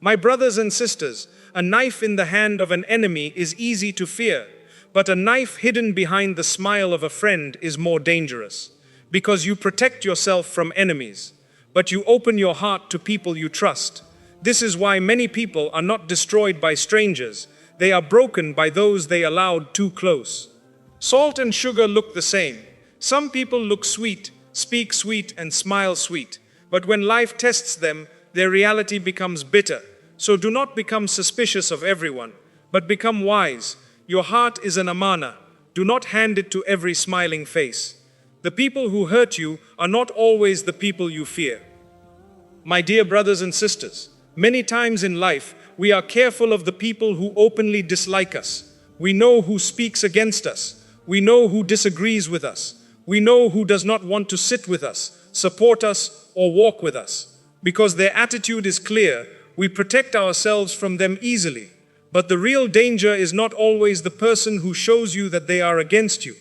My brothers and sisters, a knife in the hand of an enemy is easy to fear, but a knife hidden behind the smile of a friend is more dangerous, because you protect yourself from enemies, but you open your heart to people you trust. This is why many people are not destroyed by strangers, they are broken by those they allowed too close. Salt and sugar look the same. Some people look sweet, speak sweet, and smile sweet, but when life tests them, their reality becomes bitter. So do not become suspicious of everyone, but become wise. Your heart is an amana. Do not hand it to every smiling face. The people who hurt you are not always the people you fear. My dear brothers and sisters, many times in life, we are careful of the people who openly dislike us. We know who speaks against us. We know who disagrees with us. We know who does not want to sit with us, support us, or walk with us. Because their attitude is clear, we protect ourselves from them easily. But the real danger is not always the person who shows you that they are against you.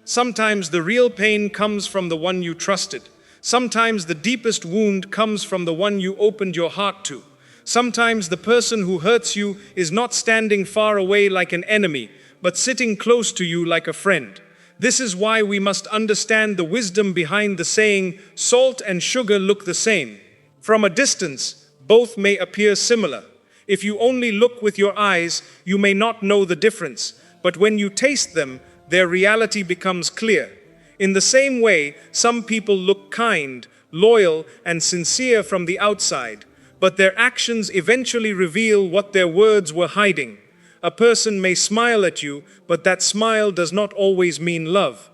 Sometimes the real pain comes from the one you trusted. Sometimes the deepest wound comes from the one you opened your heart to. Sometimes the person who hurts you is not standing far away like an enemy, but sitting close to you like a friend. This is why we must understand the wisdom behind the saying, salt and sugar look the same. From a distance, both may appear similar. If you only look with your eyes, you may not know the difference, but when you taste them, their reality becomes clear. In the same way, some people look kind, loyal, and sincere from the outside, but their actions eventually reveal what their words were hiding. A person may smile at you, but that smile does not always mean love.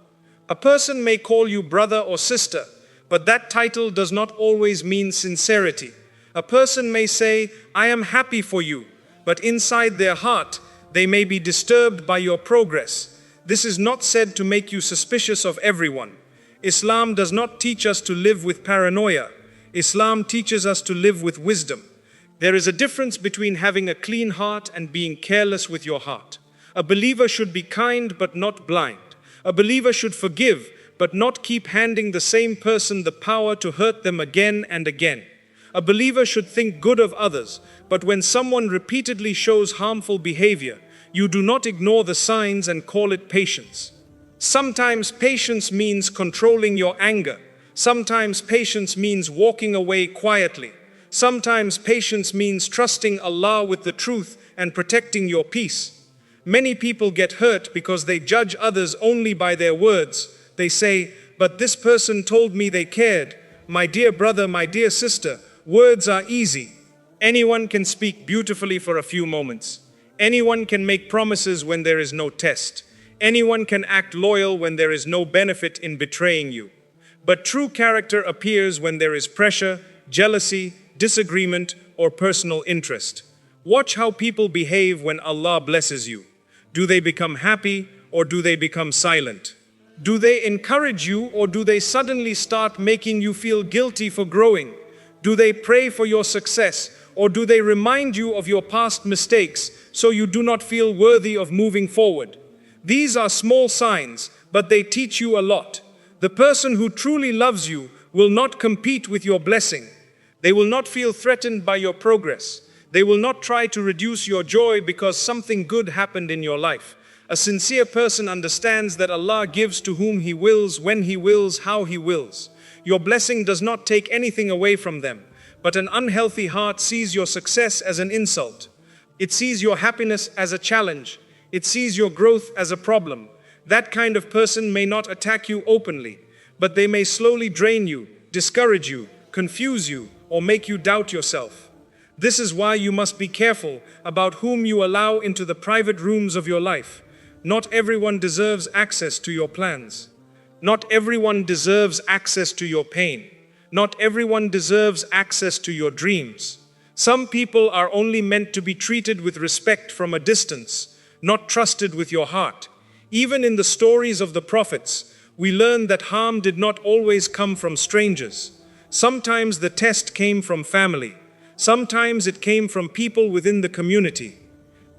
A person may call you brother or sister, but that title does not always mean sincerity. A person may say, I am happy for you, but inside their heart, they may be disturbed by your progress. This is not said to make you suspicious of everyone. Islam does not teach us to live with paranoia. Islam teaches us to live with wisdom. There is a difference between having a clean heart and being careless with your heart. A believer should be kind but not blind. A believer should forgive but not keep handing the same person the power to hurt them again and again. A believer should think good of others, but when someone repeatedly shows harmful behavior, you do not ignore the signs and call it patience. Sometimes patience means controlling your anger. Sometimes patience means walking away quietly. Sometimes patience means trusting Allah with the truth and protecting your peace. Many people get hurt because they judge others only by their words. They say, but this person told me they cared. My dear brother, my dear sister, words are easy. Anyone can speak beautifully for a few moments. Anyone can make promises when there is no test. Anyone can act loyal when there is no benefit in betraying you. But true character appears when there is pressure, jealousy, disagreement, or personal interest. Watch how people behave when Allah blesses you. Do they become happy or do they become silent? Do they encourage you or do they suddenly start making you feel guilty for growing? Do they pray for your success or do they remind you of your past mistakes so you do not feel worthy of moving forward? These are small signs, but they teach you a lot. The person who truly loves you will not compete with your blessing. They will not feel threatened by your progress. They will not try to reduce your joy because something good happened in your life. A sincere person understands that Allah gives to whom He wills, when He wills, how He wills. Your blessing does not take anything away from them, but an unhealthy heart sees your success as an insult. It sees your happiness as a challenge. It sees your growth as a problem. That kind of person may not attack you openly, but they may slowly drain you, discourage you, confuse you, or make you doubt yourself. This is why you must be careful about whom you allow into the private rooms of your life. Not everyone deserves access to your plans. Not everyone deserves access to your pain. Not everyone deserves access to your dreams. Some people are only meant to be treated with respect from a distance, not trusted with your heart. Even in the stories of the prophets, we learn that harm did not always come from strangers. Sometimes the test came from family. Sometimes it came from people within the community.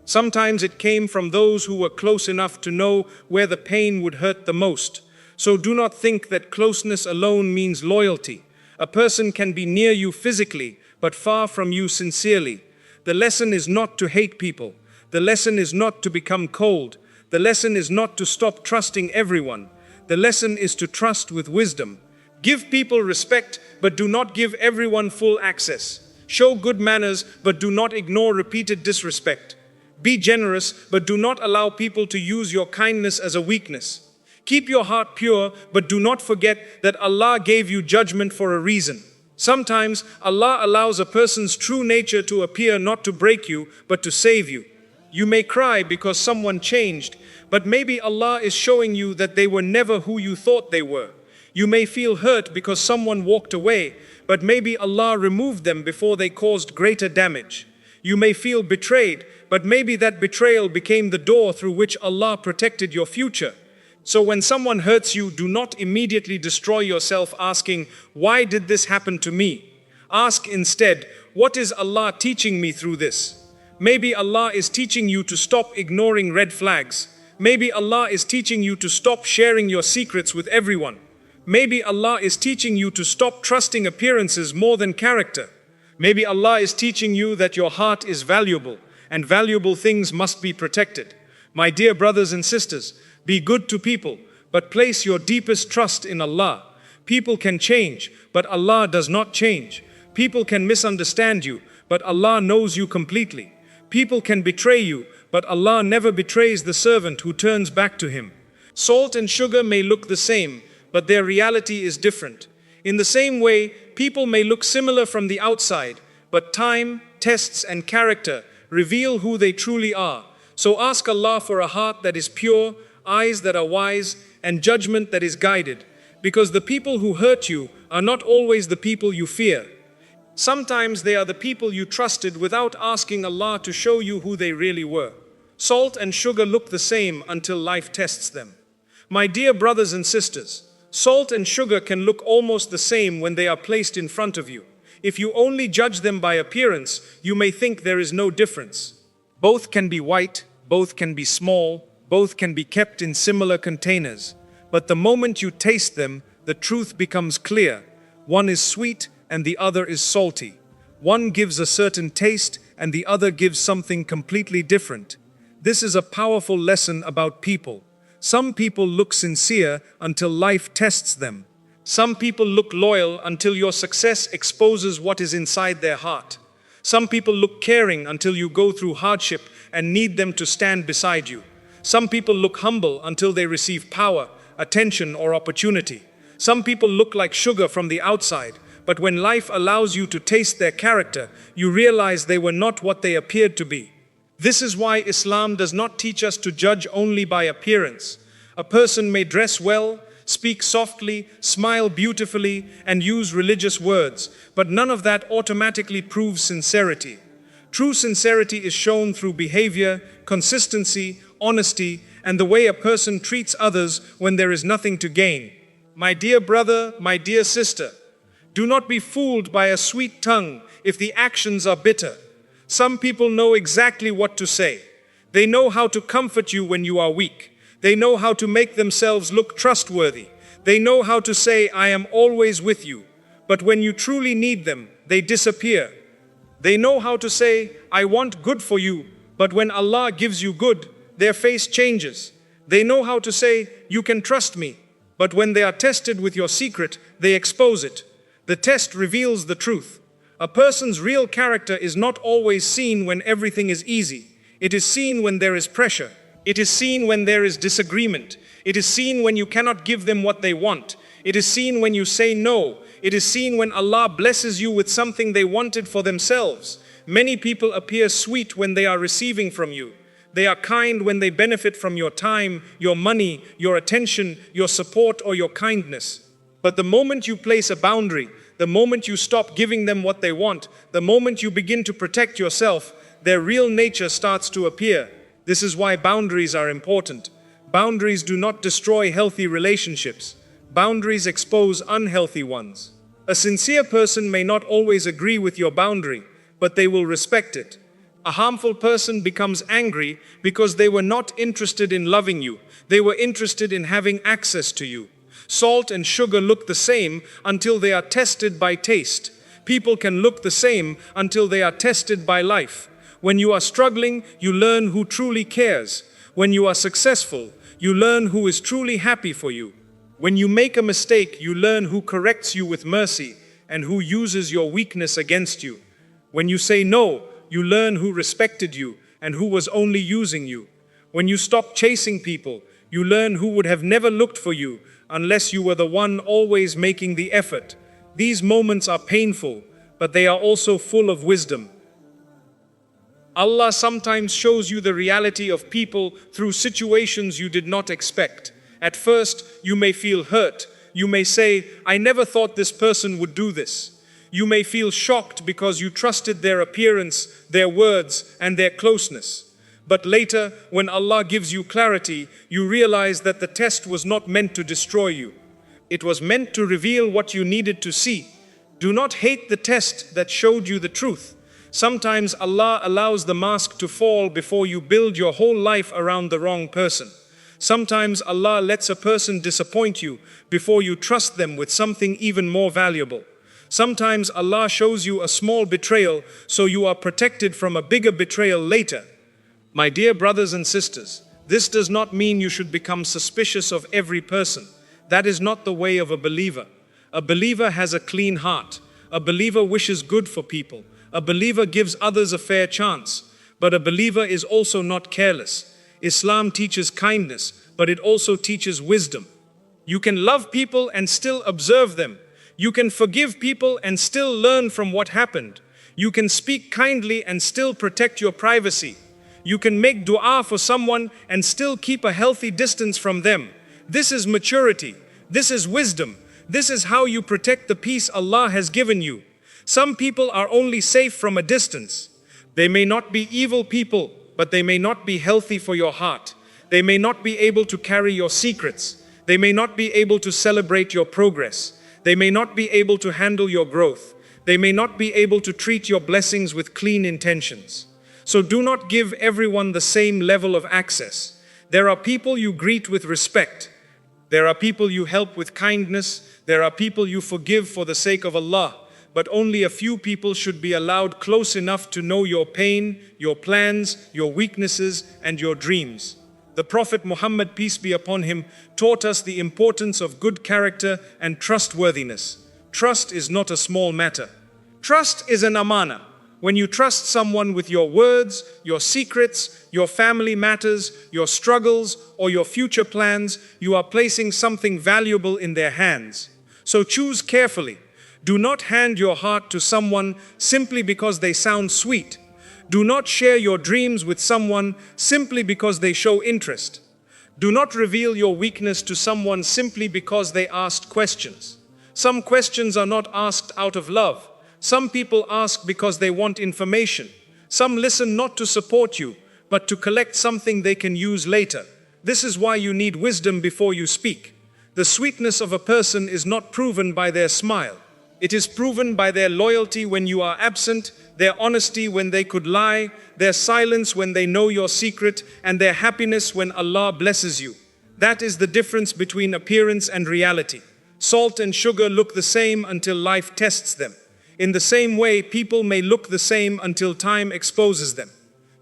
Sometimes it came from those who were close enough to know where the pain would hurt the most. So do not think that closeness alone means loyalty. A person can be near you physically, but far from you sincerely. The lesson is not to hate people. The lesson is not to become cold. The lesson is not to stop trusting everyone. The lesson is to trust with wisdom. Give people respect, but do not give everyone full access. Show good manners, but do not ignore repeated disrespect. Be generous, but do not allow people to use your kindness as a weakness. Keep your heart pure, but do not forget that Allah gave you judgment for a reason. Sometimes Allah allows a person's true nature to appear not to break you, but to save you. You may cry because someone changed, but maybe Allah is showing you that they were never who you thought they were. You may feel hurt because someone walked away, but maybe Allah removed them before they caused greater damage. You may feel betrayed, but maybe that betrayal became the door through which Allah protected your future. So when someone hurts you, do not immediately destroy yourself asking, "Why did this happen to me?" Ask instead, "What is Allah teaching me through this?" Maybe Allah is teaching you to stop ignoring red flags. Maybe Allah is teaching you to stop sharing your secrets with everyone. Maybe Allah is teaching you to stop trusting appearances more than character. Maybe Allah is teaching you that your heart is valuable, and valuable things must be protected. My dear brothers and sisters, be good to people, but place your deepest trust in Allah. People can change, but Allah does not change. People can misunderstand you, but Allah knows you completely. People can betray you, but Allah never betrays the servant who turns back to Him. Salt and sugar may look the same, but their reality is different. In the same way, people may look similar from the outside, but time, tests, and character reveal who they truly are. So ask Allah for a heart that is pure, eyes that are wise, and judgment that is guided, because the people who hurt you are not always the people you fear. Sometimes they are the people you trusted without asking Allah to show you who they really were. Salt and sugar look the same until life tests them. My dear brothers and sisters, salt and sugar can look almost the same when they are placed in front of you. If you only judge them by appearance, you may think there is no difference. Both can be white, both can be small, both can be kept in similar containers. But the moment you taste them, the truth becomes clear. One is sweet and the other is salty. One gives a certain taste and the other gives something completely different. This is a powerful lesson about people. Some people look sincere until life tests them. Some people look loyal until your success exposes what is inside their heart. Some people look caring until you go through hardship and need them to stand beside you. Some people look humble until they receive power, attention, or opportunity. Some people look like sugar from the outside, but when life allows you to taste their character, you realize they were not what they appeared to be. This is why Islam does not teach us to judge only by appearance. A person may dress well, speak softly, smile beautifully, and use religious words, but none of that automatically proves sincerity. True sincerity is shown through behavior, consistency, honesty, and the way a person treats others when there is nothing to gain. My dear brother, my dear sister, do not be fooled by a sweet tongue if the actions are bitter. Some people know exactly what to say. They know how to comfort you when you are weak. They know how to make themselves look trustworthy. They know how to say, "I am always with you." But when you truly need them, they disappear. They know how to say, "I want good for you," but when Allah gives you good, their face changes. They know how to say, "You can trust me," but when they are tested with your secret, they expose it. The test reveals the truth. A person's real character is not always seen when everything is easy. It is seen when there is pressure. It is seen when there is disagreement. It is seen when you cannot give them what they want. It is seen when you say no. It is seen when Allah blesses you with something they wanted for themselves. Many people appear sweet when they are receiving from you. They are kind when they benefit from your time, your money, your attention, your support, or your kindness. But the moment you place a boundary, the moment you stop giving them what they want, the moment you begin to protect yourself, their real nature starts to appear. This is why boundaries are important. Boundaries do not destroy healthy relationships. Boundaries expose unhealthy ones. A sincere person may not always agree with your boundary, but they will respect it. A harmful person becomes angry because they were not interested in loving you. They were interested in having access to you. Salt and sugar look the same until they are tested by taste. People can look the same until they are tested by life. When you are struggling, you learn who truly cares. When you are successful, you learn who is truly happy for you. When you make a mistake, you learn who corrects you with mercy and who uses your weakness against you. When you say no, you learn who respected you and who was only using you. When you stop chasing people, you learn who would have never looked for you unless you were the one always making the effort. These moments are painful, but they are also full of wisdom. Allah sometimes shows you the reality of people through situations you did not expect. At first, you may feel hurt. You may say, "I never thought this person would do this." You may feel shocked because you trusted their appearance, their words, and their closeness. But later, when Allah gives you clarity, you realize that the test was not meant to destroy you. It was meant to reveal what you needed to see. Do not hate the test that showed you the truth. Sometimes Allah allows the mask to fall before you build your whole life around the wrong person. Sometimes Allah lets a person disappoint you before you trust them with something even more valuable. Sometimes Allah shows you a small betrayal so you are protected from a bigger betrayal later. My dear brothers and sisters, this does not mean you should become suspicious of every person. That is not the way of a believer. A believer has a clean heart. A believer wishes good for people. A believer gives others a fair chance. But a believer is also not careless. Islam teaches kindness, but it also teaches wisdom. You can love people and still observe them. You can forgive people and still learn from what happened. You can speak kindly and still protect your privacy. You can make dua for someone and still keep a healthy distance from them. This is maturity. This is wisdom. This is how you protect the peace Allah has given you. Some people are only safe from a distance. They may not be evil people, but they may not be healthy for your heart. They may not be able to carry your secrets. They may not be able to celebrate your progress. They may not be able to handle your growth. They may not be able to treat your blessings with clean intentions. So do not give everyone the same level of access. There are people you greet with respect. There are people you help with kindness. There are people you forgive for the sake of Allah. But only a few people should be allowed close enough to know your pain, your plans, your weaknesses, and your dreams. The Prophet Muhammad, peace be upon him, taught us the importance of good character and trustworthiness. Trust is not a small matter. Trust is an amana. When you trust someone with your words, your secrets, your family matters, your struggles, or your future plans, you are placing something valuable in their hands. So choose carefully. Do not hand your heart to someone simply because they sound sweet. Do not share your dreams with someone simply because they show interest. Do not reveal your weakness to someone simply because they asked questions. Some questions are not asked out of love. Some people ask because they want information. Some listen not to support you, but to collect something they can use later. This is why you need wisdom before you speak. The sweetness of a person is not proven by their smile. It is proven by their loyalty when you are absent, their honesty when they could lie, their silence when they know your secret, and their happiness when Allah blesses you. That is the difference between appearance and reality. Salt and sugar look the same until life tests them. In the same way, people may look the same until time exposes them.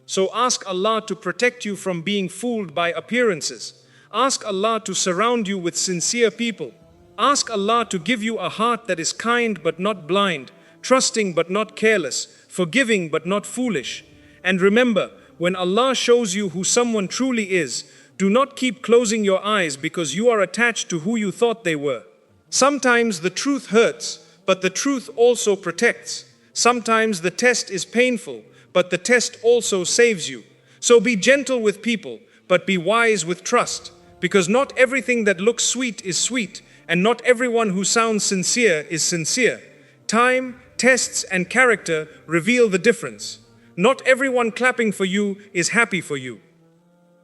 So ask Allah to protect you from being fooled by appearances. Ask Allah to surround you with sincere people. Ask Allah to give you a heart that is kind but not blind, trusting but not careless, forgiving but not foolish. And remember, when Allah shows you who someone truly is, do not keep closing your eyes because you are attached to who you thought they were. Sometimes the truth hurts, but the truth also protects. Sometimes the test is painful, but the test also saves you. So be gentle with people, but be wise with trust, because not everything that looks sweet is sweet, and not everyone who sounds sincere is sincere. Time, tests, and character reveal the difference. Not everyone clapping for you is happy for you.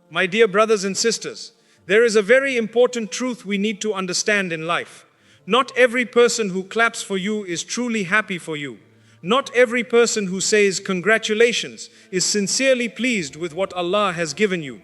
My dear brothers and sisters, there is a very important truth we need to understand in life. Not every person who claps for you is truly happy for you. Not every person who says congratulations is sincerely pleased with what Allah has given you.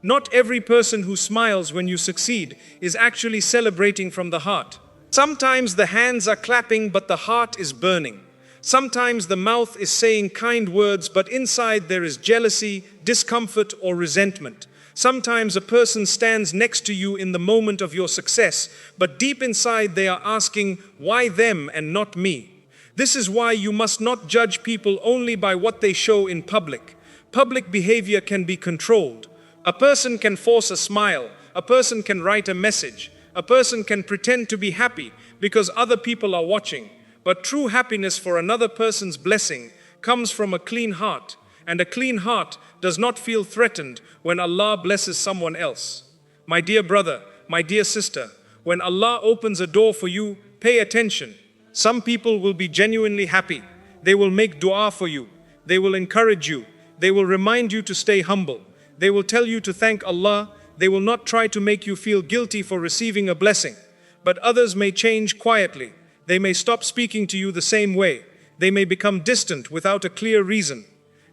Not every person who smiles when you succeed is actually celebrating from the heart. Sometimes the hands are clapping but the heart is burning. Sometimes the mouth is saying kind words, but inside there is jealousy, discomfort, or resentment. Sometimes a person stands next to you in the moment of your success, but deep inside they are asking, why them and not me? This is why you must not judge people only by what they show in public. Public behavior can be controlled. A person can force a smile. A person can write a message. A person can pretend to be happy because other people are watching. But true happiness for another person's blessing comes from a clean heart. And a clean heart does not feel threatened when Allah blesses someone else. My dear brother, my dear sister, when Allah opens a door for you, pay attention. Some people will be genuinely happy. They will make dua for you. They will encourage you. They will remind you to stay humble. They will tell you to thank Allah. They will not try to make you feel guilty for receiving a blessing. But others may change quietly. They may stop speaking to you the same way. They may become distant without a clear reason.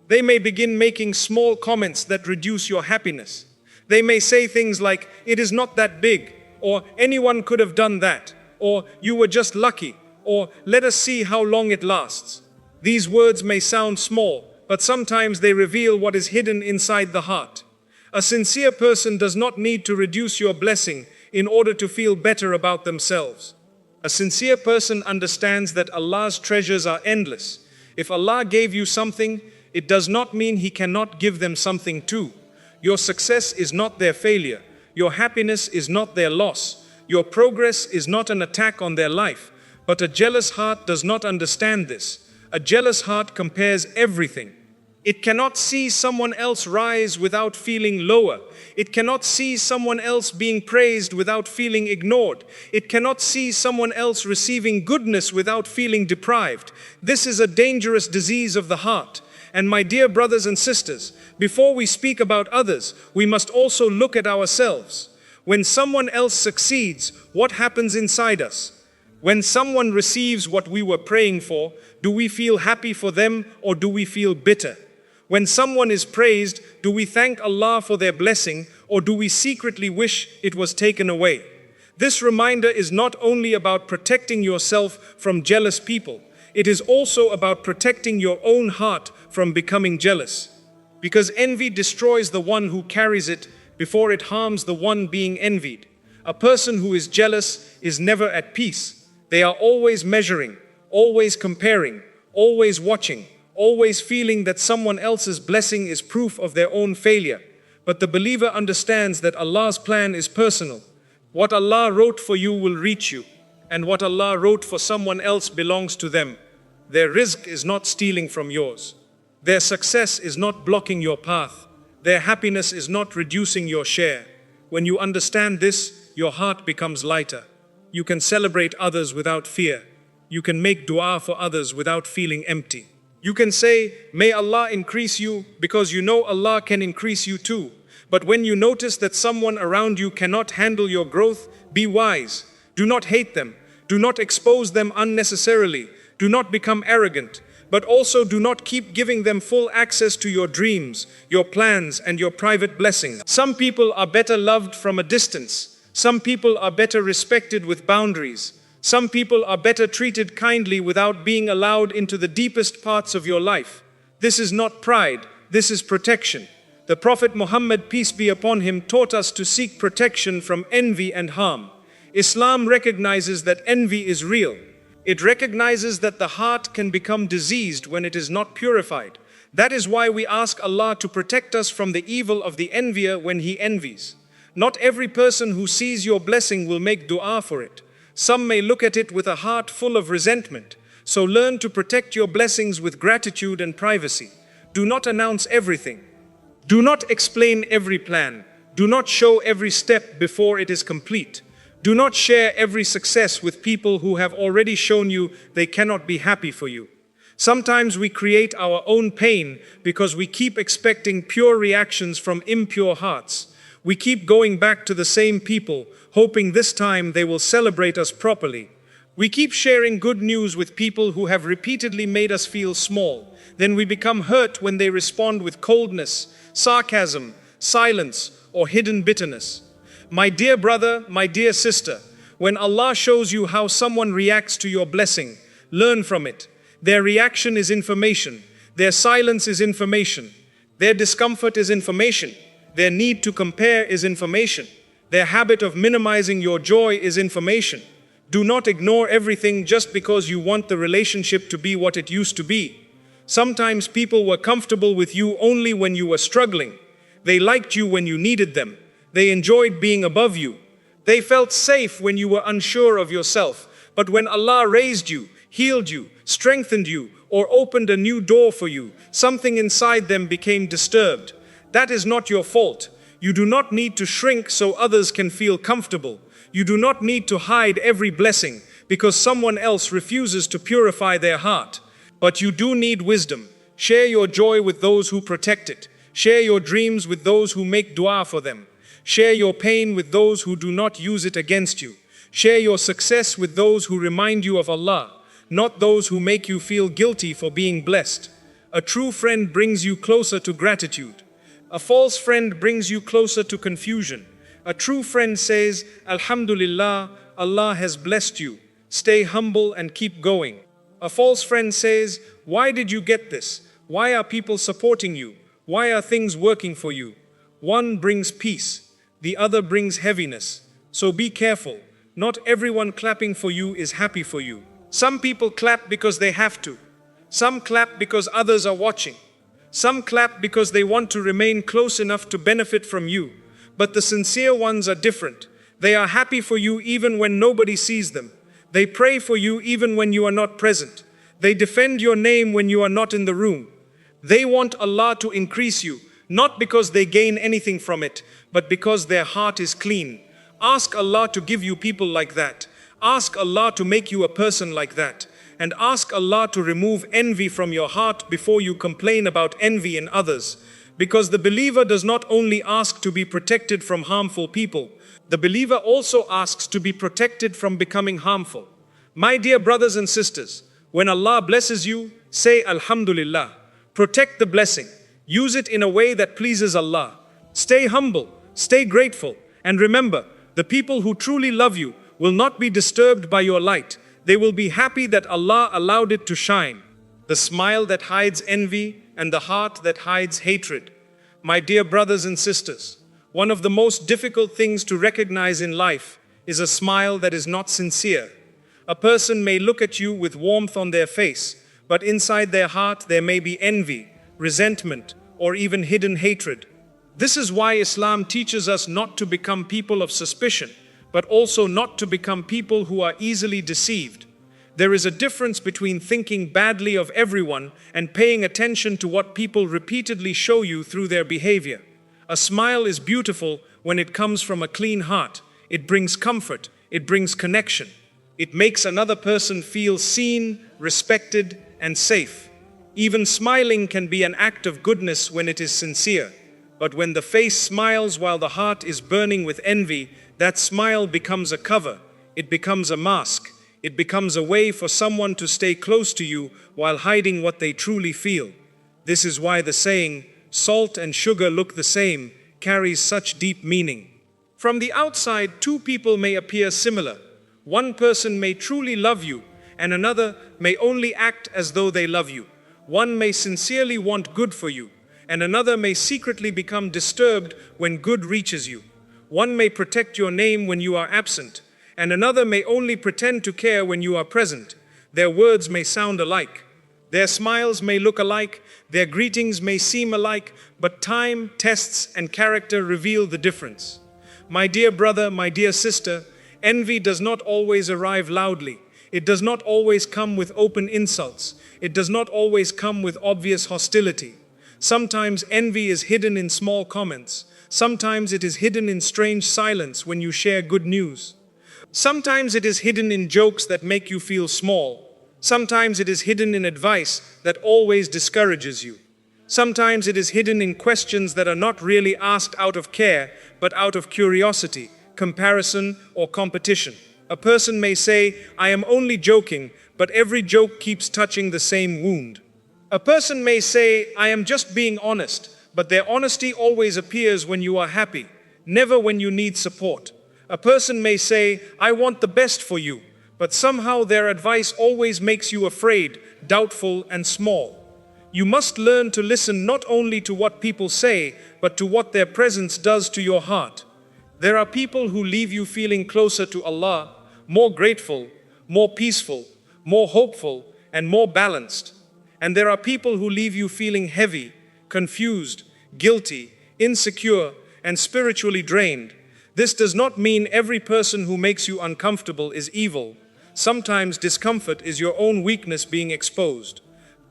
They may begin making small comments that reduce your happiness. They may say things like, it is not that big, or anyone could have done that, or you were just lucky, or let us see how long it lasts. These words may sound small, but sometimes they reveal what is hidden inside the heart. A sincere person does not need to reduce your blessing in order to feel better about themselves. A sincere person understands that Allah's treasures are endless. If Allah gave you something, it does not mean He cannot give them something too. Your success is not their failure. Your happiness is not their loss. Your progress is not an attack on their life. But a jealous heart does not understand this. A jealous heart compares everything. It cannot see someone else rise without feeling lower. It cannot see someone else being praised without feeling ignored. It cannot see someone else receiving goodness without feeling deprived. This is a dangerous disease of the heart. And my dear brothers and sisters, before we speak about others, we must also look at ourselves. When someone else succeeds, what happens inside us? When someone receives what we were praying for, do we feel happy for them or do we feel bitter? When someone is praised, do we thank Allah for their blessing or do we secretly wish it was taken away? This reminder is not only about protecting yourself from jealous people, it is also about protecting your own heart from becoming jealous. Because envy destroys the one who carries it before it harms the one being envied. A person who is jealous is never at peace. They are always measuring, always comparing, always watching, always feeling that someone else's blessing is proof of their own failure. But the believer understands that Allah's plan is personal. What Allah wrote for you will reach you, and what Allah wrote for someone else belongs to them. Their rizq is not stealing from yours. Their success is not blocking your path. Their happiness is not reducing your share. When you understand this, your heart becomes lighter. You can celebrate others without fear. You can make dua for others without feeling empty. You can say, may Allah increase you, because you know Allah can increase you too. But when you notice that someone around you cannot handle your growth, be wise. Do not hate them. Do not expose them unnecessarily. Do not become arrogant. But also do not keep giving them full access to your dreams, your plans, and your private blessings. Some people are better loved from a distance. Some people are better respected with boundaries. Some people are better treated kindly without being allowed into the deepest parts of your life. This is not pride, this is protection. The Prophet Muhammad, peace be upon him, taught us to seek protection from envy and harm. Islam recognizes that envy is real. It recognizes that the heart can become diseased when it is not purified. That is why we ask Allah to protect us from the evil of the envier when he envies. Not every person who sees your blessing will make dua for it. Some may look at it with a heart full of resentment. So learn to protect your blessings with gratitude and privacy. Do not announce everything. Do not explain every plan. Do not show every step before it is complete. Do not share every success with people who have already shown you they cannot be happy for you. Sometimes we create our own pain because we keep expecting pure reactions from impure hearts. We keep going back to the same people, hoping this time they will celebrate us properly. We keep sharing good news with people who have repeatedly made us feel small. Then we become hurt when they respond with coldness, sarcasm, silence, or hidden bitterness. My dear brother, my dear sister, when Allah shows you how someone reacts to your blessing, learn from it. Their reaction is information. Their silence is information. Their discomfort is information. Their need to compare is information. Their habit of minimizing your joy is information. Do not ignore everything just because you want the relationship to be what it used to be. Sometimes people were comfortable with you only when you were struggling. They liked you when you needed them. They enjoyed being above you. They felt safe when you were unsure of yourself. But when Allah raised you, healed you, strengthened you, or opened a new door for you, something inside them became disturbed. That is not your fault. You do not need to shrink so others can feel comfortable. You do not need to hide every blessing because someone else refuses to purify their heart. But you do need wisdom. Share your joy with those who protect it. Share your dreams with those who make dua for them. Share your pain with those who do not use it against you. Share your success with those who remind you of Allah, not those who make you feel guilty for being blessed. A true friend brings you closer to gratitude. A false friend brings you closer to confusion. A true friend says, Alhamdulillah, Allah has blessed you. Stay humble and keep going. A false friend says, why did you get this? Why are people supporting you? Why are things working for you? One brings peace, the other brings heaviness. So be careful. Not everyone clapping for you is happy for you. Some people clap because they have to. Some clap because others are watching. Some clap because they want to remain close enough to benefit from you. But the sincere ones are different. They are happy for you even when nobody sees them. They pray for you even when you are not present. They defend your name when you are not in the room. They want Allah to increase you, not because they gain anything from it, but because their heart is clean. Ask Allah to give you people like that. Ask Allah to make you a person like that. And ask Allah to remove envy from your heart before you complain about envy in others. Because the believer does not only ask to be protected from harmful people, the believer also asks to be protected from becoming harmful. My dear brothers and sisters, when Allah blesses you, say Alhamdulillah. Protect the blessing. Use it in a way that pleases Allah. Stay humble, stay grateful, and remember, the people who truly love you will not be disturbed by your light. They will be happy that Allah allowed it to shine. The smile that hides envy and the heart that hides hatred. My dear brothers and sisters, one of the most difficult things to recognize in life is a smile that is not sincere. A person may look at you with warmth on their face, but inside their heart there may be envy, resentment, or even hidden hatred. This is why Islam teaches us not to become people of suspicion, but also not to become people who are easily deceived. There is a difference between thinking badly of everyone and paying attention to what people repeatedly show you through their behavior. A smile is beautiful when it comes from a clean heart. It brings comfort. It brings connection. It makes another person feel seen, respected, and safe. Even smiling can be an act of goodness when it is sincere. But when the face smiles while the heart is burning with envy, that smile becomes a cover. It becomes a mask. It becomes a way for someone to stay close to you while hiding what they truly feel. This is why the saying, salt and sugar look the same, carries such deep meaning. From the outside, two people may appear similar. One person may truly love you, and another may only act as though they love you. One may sincerely want good for you, and another may secretly become disturbed when good reaches you. One may protect your name when you are absent, and another may only pretend to care when you are present. Their words may sound alike. Their smiles may look alike. Their greetings may seem alike, but time, tests, and character reveal the difference. My dear brother, my dear sister, envy does not always arrive loudly. It does not always come with open insults. It does not always come with obvious hostility. Sometimes envy is hidden in small comments. Sometimes it is hidden in strange silence when you share good news. Sometimes it is hidden in jokes that make you feel small. Sometimes it is hidden in advice that always discourages you. Sometimes it is hidden in questions that are not really asked out of care, but out of curiosity, comparison, or competition. A person may say, I am only joking, but every joke keeps touching the same wound. A person may say, I am just being honest, but their honesty always appears when you are happy, never when you need support. A person may say, I want the best for you, but somehow their advice always makes you afraid, doubtful, and small. You must learn to listen not only to what people say, but to what their presence does to your heart. There are people who leave you feeling closer to Allah, more grateful, more peaceful, more hopeful, and more balanced. And there are people who leave you feeling heavy, confused, guilty, insecure, and spiritually drained. This does not mean every person who makes you uncomfortable is evil. Sometimes discomfort is your own weakness being exposed.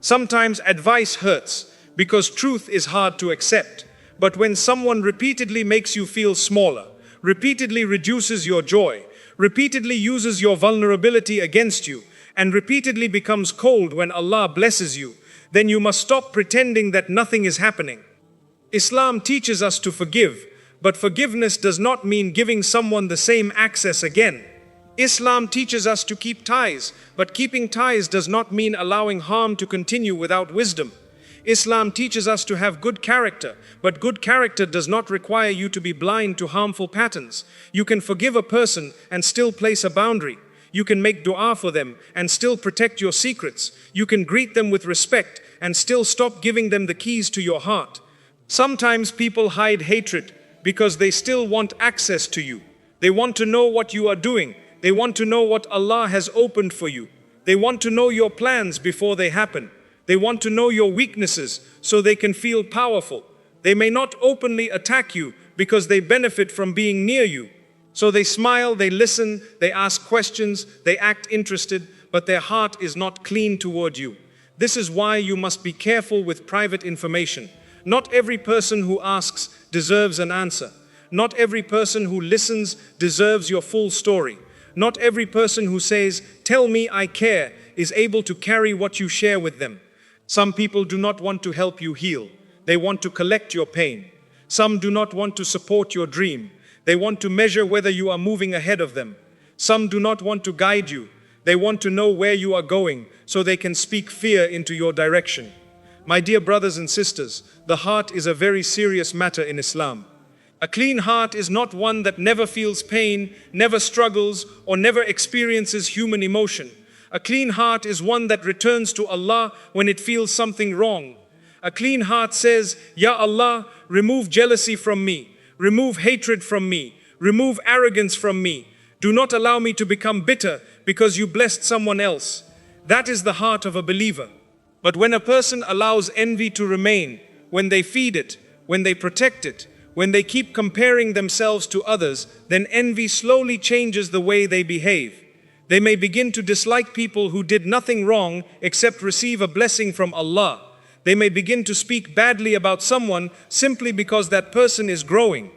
Sometimes advice hurts because truth is hard to accept. But when someone repeatedly makes you feel smaller, repeatedly reduces your joy, repeatedly uses your vulnerability against you, and repeatedly becomes cold when Allah blesses you, then you must stop pretending that nothing is happening. Islam teaches us to forgive, but forgiveness does not mean giving someone the same access again. Islam teaches us to keep ties, but keeping ties does not mean allowing harm to continue without wisdom. Islam teaches us to have good character, but good character does not require you to be blind to harmful patterns. You can forgive a person and still place a boundary. You can make dua for them and still protect your secrets. You can greet them with respect and still stop giving them the keys to your heart. Sometimes people hide hatred because they still want access to you. They want to know what you are doing. They want to know what Allah has opened for you. They want to know your plans before they happen. They want to know your weaknesses so they can feel powerful. They may not openly attack you because they benefit from being near you. So they smile, they listen, they ask questions, they act interested, but their heart is not clean toward you. This is why you must be careful with private information. Not every person who asks deserves an answer. Not every person who listens deserves your full story. Not every person who says, "Tell me I care," is able to carry what you share with them. Some people do not want to help you heal. They want to collect your pain. Some do not want to support your dream. They want to measure whether you are moving ahead of them. Some do not want to guide you. They want to know where you are going so they can speak fear into your direction. My dear brothers and sisters, the heart is a very serious matter in Islam. A clean heart is not one that never feels pain, never struggles, or never experiences human emotion. A clean heart is one that returns to Allah when it feels something wrong. A clean heart says, "Ya Allah, remove jealousy from me, remove hatred from me, remove arrogance from me. Do not allow me to become bitter because you blessed someone else." That is the heart of a believer. But when a person allows envy to remain, when they feed it, when they protect it, when they keep comparing themselves to others, then envy slowly changes the way they behave. They may begin to dislike people who did nothing wrong except receive a blessing from Allah. They may begin to speak badly about someone simply because that person is growing.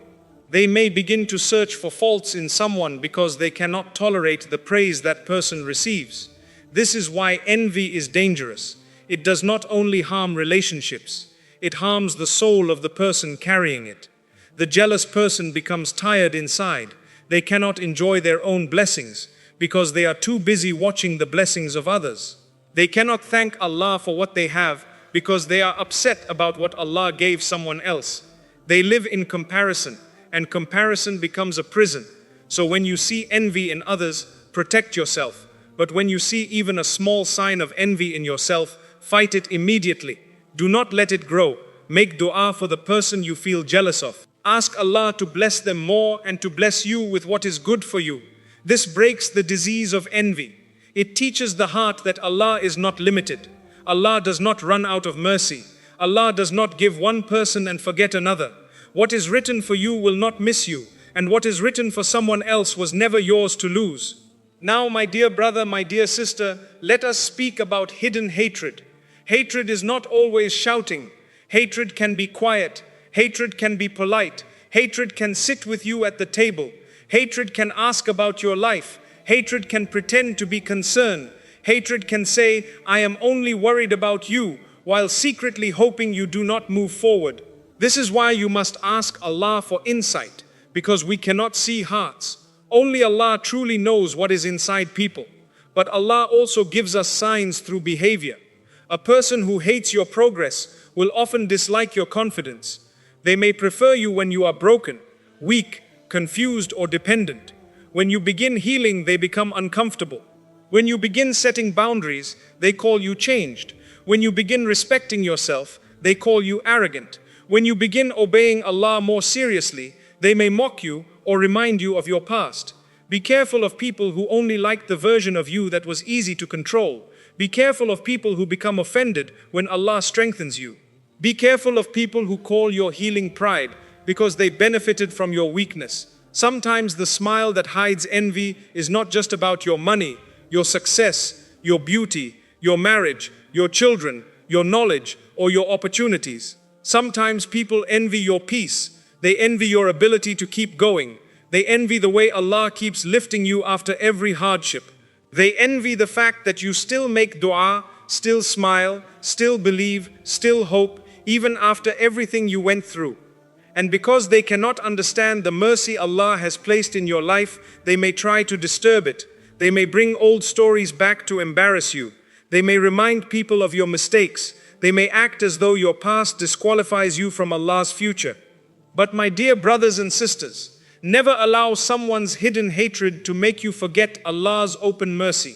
They may begin to search for faults in someone because they cannot tolerate the praise that person receives. This is why envy is dangerous. It does not only harm relationships, it harms the soul of the person carrying it. The jealous person becomes tired inside. They cannot enjoy their own blessings because they are too busy watching the blessings of others. They cannot thank Allah for what they have because they are upset about what Allah gave someone else. They live in comparison, and comparison becomes a prison. So when you see envy in others, protect yourself. But when you see even a small sign of envy in yourself, fight it immediately. Do not let it grow. Make dua for the person you feel jealous of. Ask Allah to bless them more and to bless you with what is good for you. This breaks the disease of envy. It teaches the heart that Allah is not limited. Allah does not run out of mercy. Allah does not give one person and forget another. What is written for you will not miss you, and what is written for someone else was never yours to lose. Now, my dear brother, my dear sister, let us speak about hidden hatred. Hatred is not always shouting. Hatred can be quiet. Hatred can be polite. Hatred can sit with you at the table. Hatred can ask about your life. Hatred can pretend to be concerned. Hatred can say, "I am only worried about you," while secretly hoping you do not move forward. This is why you must ask Allah for insight, because we cannot see hearts. Only Allah truly knows what is inside people. But Allah also gives us signs through behavior. A person who hates your progress will often dislike your confidence. They may prefer you when you are broken, weak, confused, or dependent. When you begin healing, they become uncomfortable. When you begin setting boundaries, they call you changed. When you begin respecting yourself, they call you arrogant. When you begin obeying Allah more seriously, they may mock you or remind you of your past. Be careful of people who only like the version of you that was easy to control. Be careful of people who become offended when Allah strengthens you. Be careful of people who call your healing pride because they benefited from your weakness. Sometimes the smile that hides envy is not just about your money, your success, your beauty, your marriage, your children, your knowledge, or your opportunities. Sometimes people envy your peace. They envy your ability to keep going. They envy the way Allah keeps lifting you after every hardship. They envy the fact that you still make dua, still smile, still believe, still hope, even after everything you went through. And because they cannot understand the mercy Allah has placed in your life, they may try to disturb it. They may bring old stories back to embarrass you. They may remind people of your mistakes. They may act as though your past disqualifies you from Allah's future. But my dear brothers and sisters, never allow someone's hidden hatred to make you forget Allah's open mercy.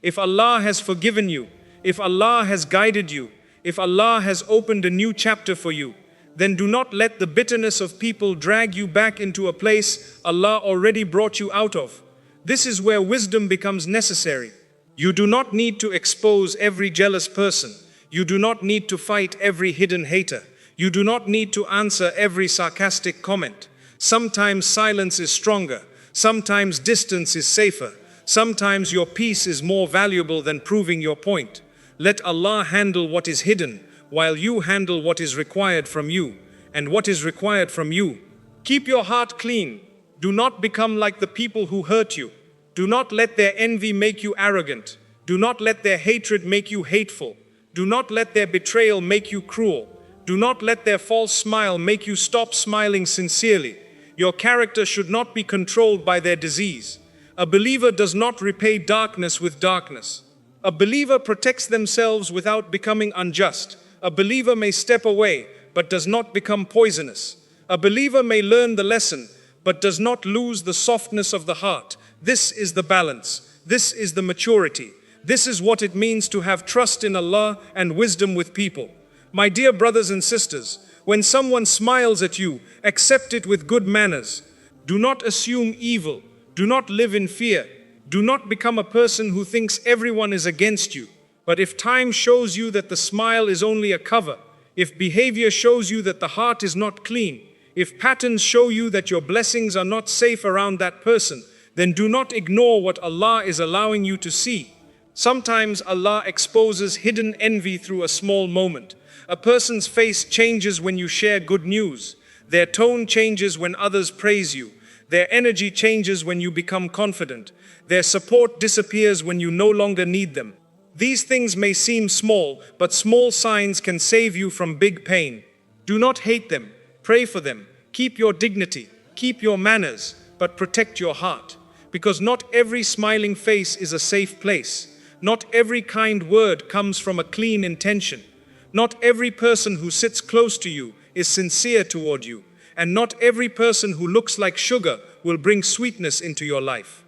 If Allah has forgiven you, if Allah has guided you, if Allah has opened a new chapter for you, then do not let the bitterness of people drag you back into a place Allah already brought you out of. This is where wisdom becomes necessary. You do not need to expose every jealous person. You do not need to fight every hidden hater. You do not need to answer every sarcastic comment. Sometimes silence is stronger. Sometimes distance is safer. Sometimes your peace is more valuable than proving your point. Let Allah handle what is hidden, while you handle what is required from you. And what is required from you? Keep your heart clean. Do not become like the people who hurt you. Do not let their envy make you arrogant. Do not let their hatred make you hateful. Do not let their betrayal make you cruel. Do not let their false smile make you stop smiling sincerely. Your character should not be controlled by their disease. A believer does not repay darkness with darkness. A believer protects themselves without becoming unjust. A believer may step away, but does not become poisonous. A believer may learn the lesson, but does not lose the softness of the heart. This is the balance. This is the maturity. This is what it means to have trust in Allah and wisdom with people. My dear brothers and sisters, when someone smiles at you, accept it with good manners. Do not assume evil. Do not live in fear. Do not become a person who thinks everyone is against you. But if time shows you that the smile is only a cover, if behavior shows you that the heart is not clean, if patterns show you that your blessings are not safe around that person, then do not ignore what Allah is allowing you to see. Sometimes Allah exposes hidden envy through a small moment. A person's face changes when you share good news. Their tone changes when others praise you. Their energy changes when you become confident. Their support disappears when you no longer need them. These things may seem small, but small signs can save you from big pain. Do not hate them. Pray for them. Keep your dignity. Keep your manners, but protect your heart. Because not every smiling face is a safe place. Not every kind word comes from a clean intention. Not every person who sits close to you is sincere toward you. And not every person who looks like sugar will bring sweetness into your life.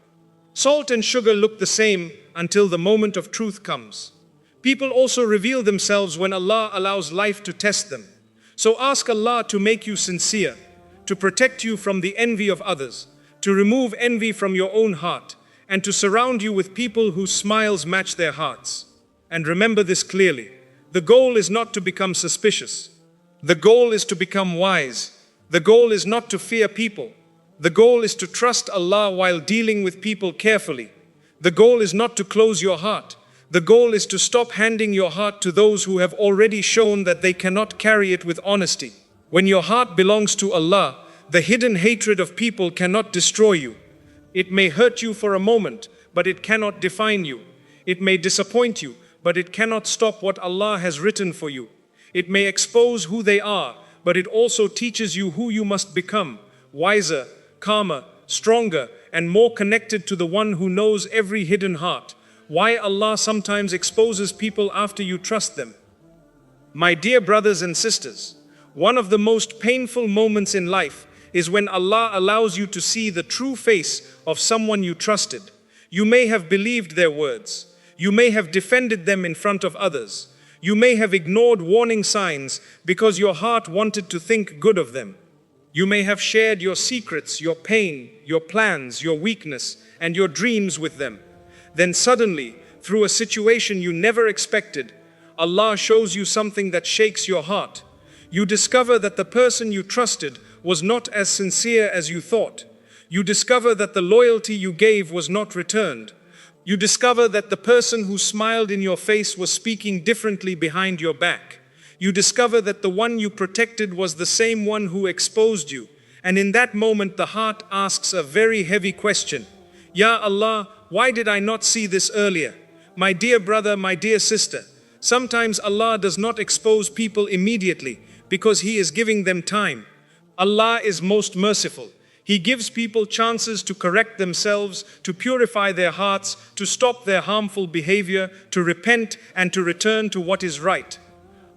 Salt and sugar look the same until the moment of truth comes. People also reveal themselves when Allah allows life to test them. So ask Allah to make you sincere, to protect you from the envy of others, to remove envy from your own heart, and to surround you with people whose smiles match their hearts. And remember this clearly. The goal is not to become suspicious. The goal is to become wise. The goal is not to fear people. The goal is to trust Allah while dealing with people carefully. The goal is not to close your heart. The goal is to stop handing your heart to those who have already shown that they cannot carry it with honesty. When your heart belongs to Allah, the hidden hatred of people cannot destroy you. It may hurt you for a moment, but it cannot define you. It may disappoint you, but it cannot stop what Allah has written for you. It may expose who they are, but it also teaches you who you must become, wiser, calmer, stronger, and more connected to the one who knows every hidden heart. Why Allah sometimes exposes people after you trust them. My dear brothers and sisters, one of the most painful moments in life is when Allah allows you to see the true face of someone you trusted. You may have believed their words. You may have defended them in front of others. You may have ignored warning signs because your heart wanted to think good of them. You may have shared your secrets, your pain, your plans, your weakness, and your dreams with them. Then suddenly, through a situation you never expected, Allah shows you something that shakes your heart. You discover that the person you trusted was not as sincere as you thought. You discover that the loyalty you gave was not returned. You discover that the person who smiled in your face was speaking differently behind your back. You discover that the one you protected was the same one who exposed you. And in that moment, the heart asks a very heavy question. Ya Allah, why did I not see this earlier? My dear brother, my dear sister, sometimes Allah does not expose people immediately because He is giving them time. Allah is most merciful. He gives people chances to correct themselves, to purify their hearts, to stop their harmful behavior, to repent and to return to what is right.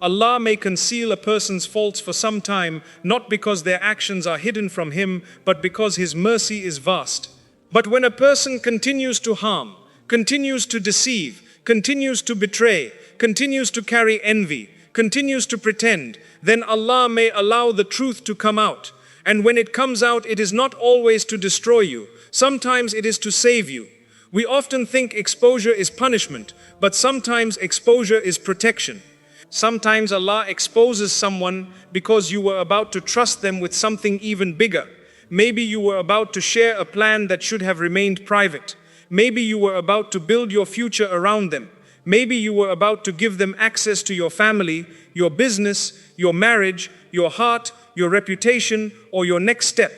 Allah may conceal a person's faults for some time, not because their actions are hidden from Him, but because His mercy is vast. But when a person continues to harm, continues to deceive, continues to betray, continues to carry envy, continues to pretend, then Allah may allow the truth to come out. And when it comes out, it is not always to destroy you. Sometimes it is to save you. We often think exposure is punishment, but sometimes exposure is protection. Sometimes Allah exposes someone because you were about to trust them with something even bigger. Maybe you were about to share a plan that should have remained private. Maybe you were about to build your future around them. Maybe you were about to give them access to your family, your business, your marriage, your heart, your reputation, or your next step.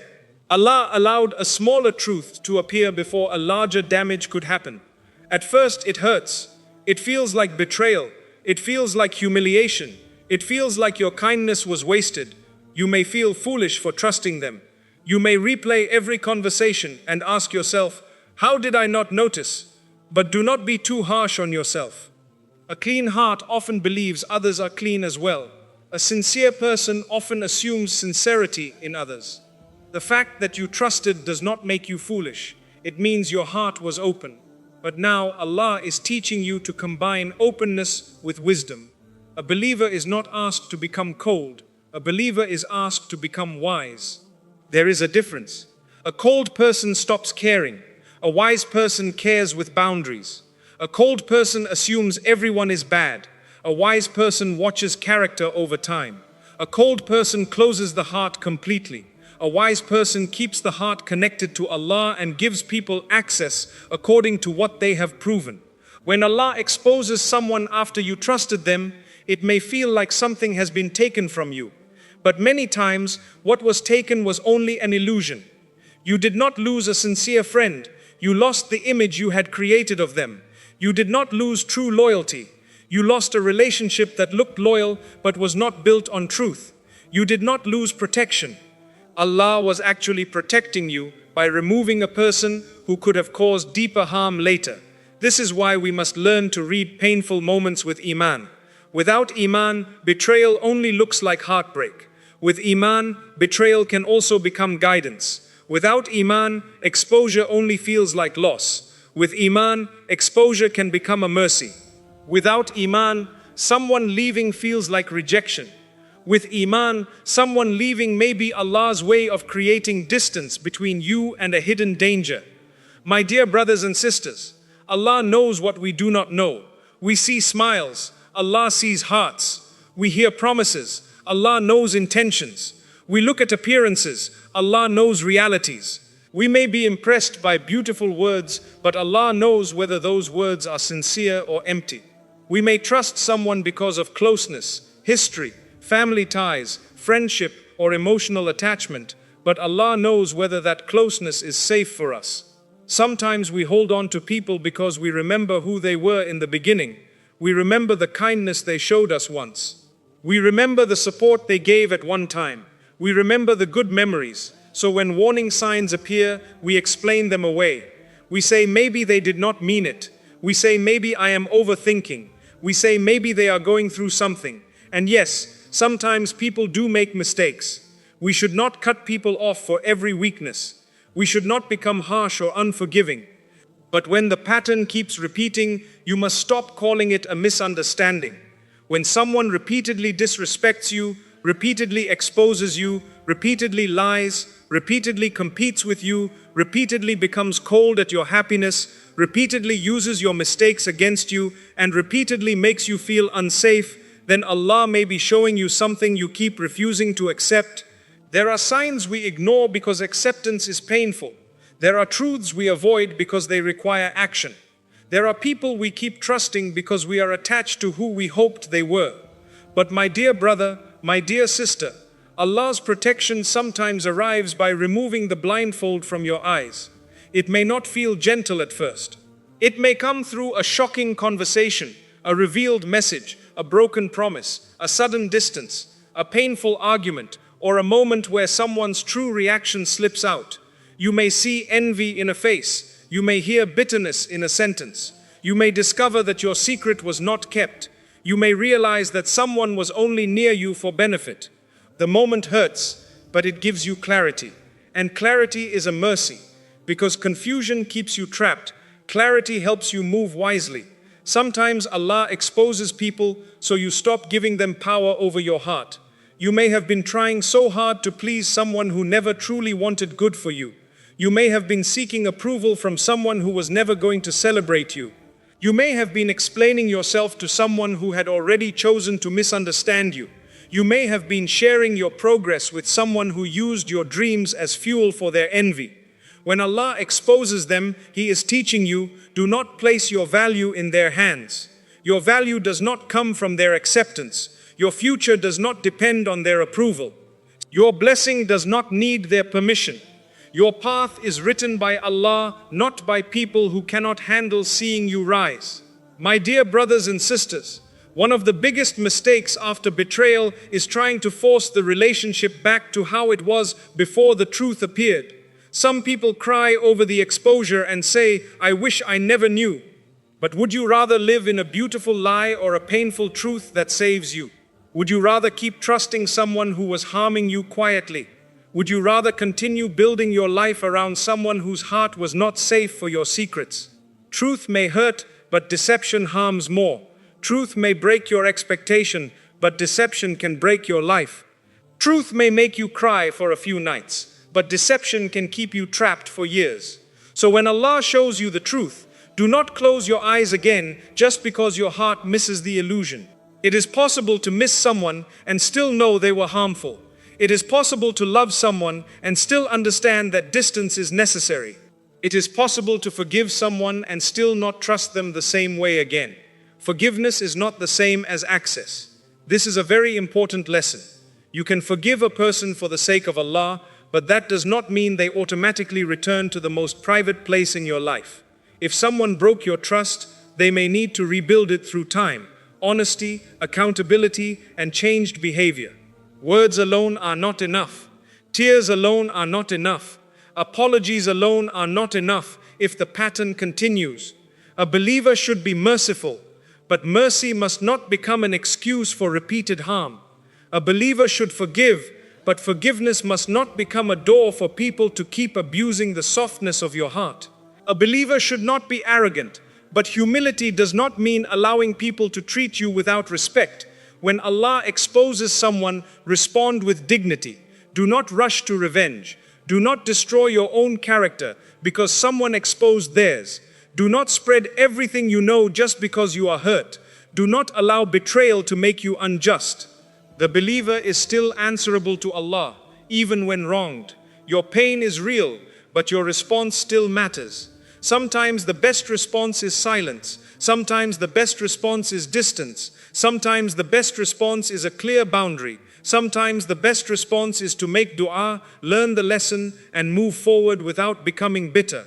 Allah allowed a smaller truth to appear before a larger damage could happen. At first it hurts. It feels like betrayal. It feels like humiliation. It feels like your kindness was wasted. You may feel foolish for trusting them. You may replay every conversation and ask yourself, how did I not notice? But do not be too harsh on yourself. A clean heart often believes others are clean as well. A sincere person often assumes sincerity in others. The fact that you trusted does not make you foolish. It means your heart was open. But now Allah is teaching you to combine openness with wisdom. A believer is not asked to become cold. A believer is asked to become wise. There is a difference. A cold person stops caring. A wise person cares with boundaries. A cold person assumes everyone is bad. A wise person watches character over time. A cold person closes the heart completely. A wise person keeps the heart connected to Allah and gives people access according to what they have proven. When Allah exposes someone after you trusted them, it may feel like something has been taken from you. But many times, what was taken was only an illusion. You did not lose a sincere friend. You lost the image you had created of them. You did not lose true loyalty. You lost a relationship that looked loyal but was not built on truth. You did not lose protection. Allah was actually protecting you by removing a person who could have caused deeper harm later. This is why we must learn to read painful moments with Iman. Without Iman, betrayal only looks like heartbreak. With Iman, betrayal can also become guidance. Without Iman, exposure only feels like loss. With Iman, exposure can become a mercy. Without Iman, someone leaving feels like rejection. With Iman, someone leaving may be Allah's way of creating distance between you and a hidden danger. My dear brothers and sisters, Allah knows what we do not know. We see smiles, Allah sees hearts. We hear promises, Allah knows intentions. We look at appearances, Allah knows realities. We may be impressed by beautiful words, but Allah knows whether those words are sincere or empty. We may trust someone because of closeness, history, family ties, friendship, or emotional attachment, but Allah knows whether that closeness is safe for us. Sometimes we hold on to people because we remember who they were in the beginning. We remember the kindness they showed us once. We remember the support they gave at one time. We remember the good memories. So when warning signs appear, we explain them away. We say maybe they did not mean it. We say maybe I am overthinking. We say maybe they are going through something. And yes, sometimes people do make mistakes. We should not cut people off for every weakness. We should not become harsh or unforgiving. But when the pattern keeps repeating, you must stop calling it a misunderstanding. When someone repeatedly disrespects you, repeatedly exposes you, repeatedly lies, repeatedly competes with you, repeatedly becomes cold at your happiness, repeatedly uses your mistakes against you, and repeatedly makes you feel unsafe, then Allah may be showing you something you keep refusing to accept. There are signs we ignore because acceptance is painful. There are truths we avoid because they require action. There are people we keep trusting because we are attached to who we hoped they were. But my dear brother, my dear sister, Allah's protection sometimes arrives by removing the blindfold from your eyes. It may not feel gentle at first. It may come through a shocking conversation, a revealed message, a broken promise, a sudden distance, a painful argument, or a moment where someone's true reaction slips out. You may see envy in a face. You may hear bitterness in a sentence. You may discover that your secret was not kept. You may realize that someone was only near you for benefit. The moment hurts, but it gives you clarity. And clarity is a mercy. Because confusion keeps you trapped, clarity helps you move wisely. Sometimes Allah exposes people so you stop giving them power over your heart. You may have been trying so hard to please someone who never truly wanted good for you. You may have been seeking approval from someone who was never going to celebrate you. You may have been explaining yourself to someone who had already chosen to misunderstand you. You may have been sharing your progress with someone who used your dreams as fuel for their envy. When Allah exposes them, He is teaching you, do not place your value in their hands. Your value does not come from their acceptance. Your future does not depend on their approval. Your blessing does not need their permission. Your path is written by Allah, not by people who cannot handle seeing you rise. My dear brothers and sisters, one of the biggest mistakes after betrayal is trying to force the relationship back to how it was before the truth appeared. Some people cry over the exposure and say, I wish I never knew. But would you rather live in a beautiful lie or a painful truth that saves you? Would you rather keep trusting someone who was harming you quietly? Would you rather continue building your life around someone whose heart was not safe for your secrets? Truth may hurt, but deception harms more. Truth may break your expectation, but deception can break your life. Truth may make you cry for a few nights, but deception can keep you trapped for years. So when Allah shows you the truth, do not close your eyes again just because your heart misses the illusion. It is possible to miss someone and still know they were harmful. It is possible to love someone and still understand that distance is necessary. It is possible to forgive someone and still not trust them the same way again. Forgiveness is not the same as access. This is a very important lesson. You can forgive a person for the sake of Allah, but that does not mean they automatically return to the most private place in your life. If someone broke your trust, they may need to rebuild it through time, honesty, accountability, and changed behavior. Words alone are not enough. Tears alone are not enough. Apologies alone are not enough if the pattern continues. A believer should be merciful, but mercy must not become an excuse for repeated harm. A believer should forgive, but forgiveness must not become a door for people to keep abusing the softness of your heart. A believer should not be arrogant, but humility does not mean allowing people to treat you without respect. When Allah exposes someone, respond with dignity. Do not rush to revenge. Do not destroy your own character because someone exposed theirs. Do not spread everything you know just because you are hurt. Do not allow betrayal to make you unjust. The believer is still answerable to Allah, even when wronged. Your pain is real, but your response still matters. Sometimes the best response is silence. Sometimes the best response is distance. Sometimes the best response is a clear boundary. Sometimes the best response is to make dua, learn the lesson, and move forward without becoming bitter.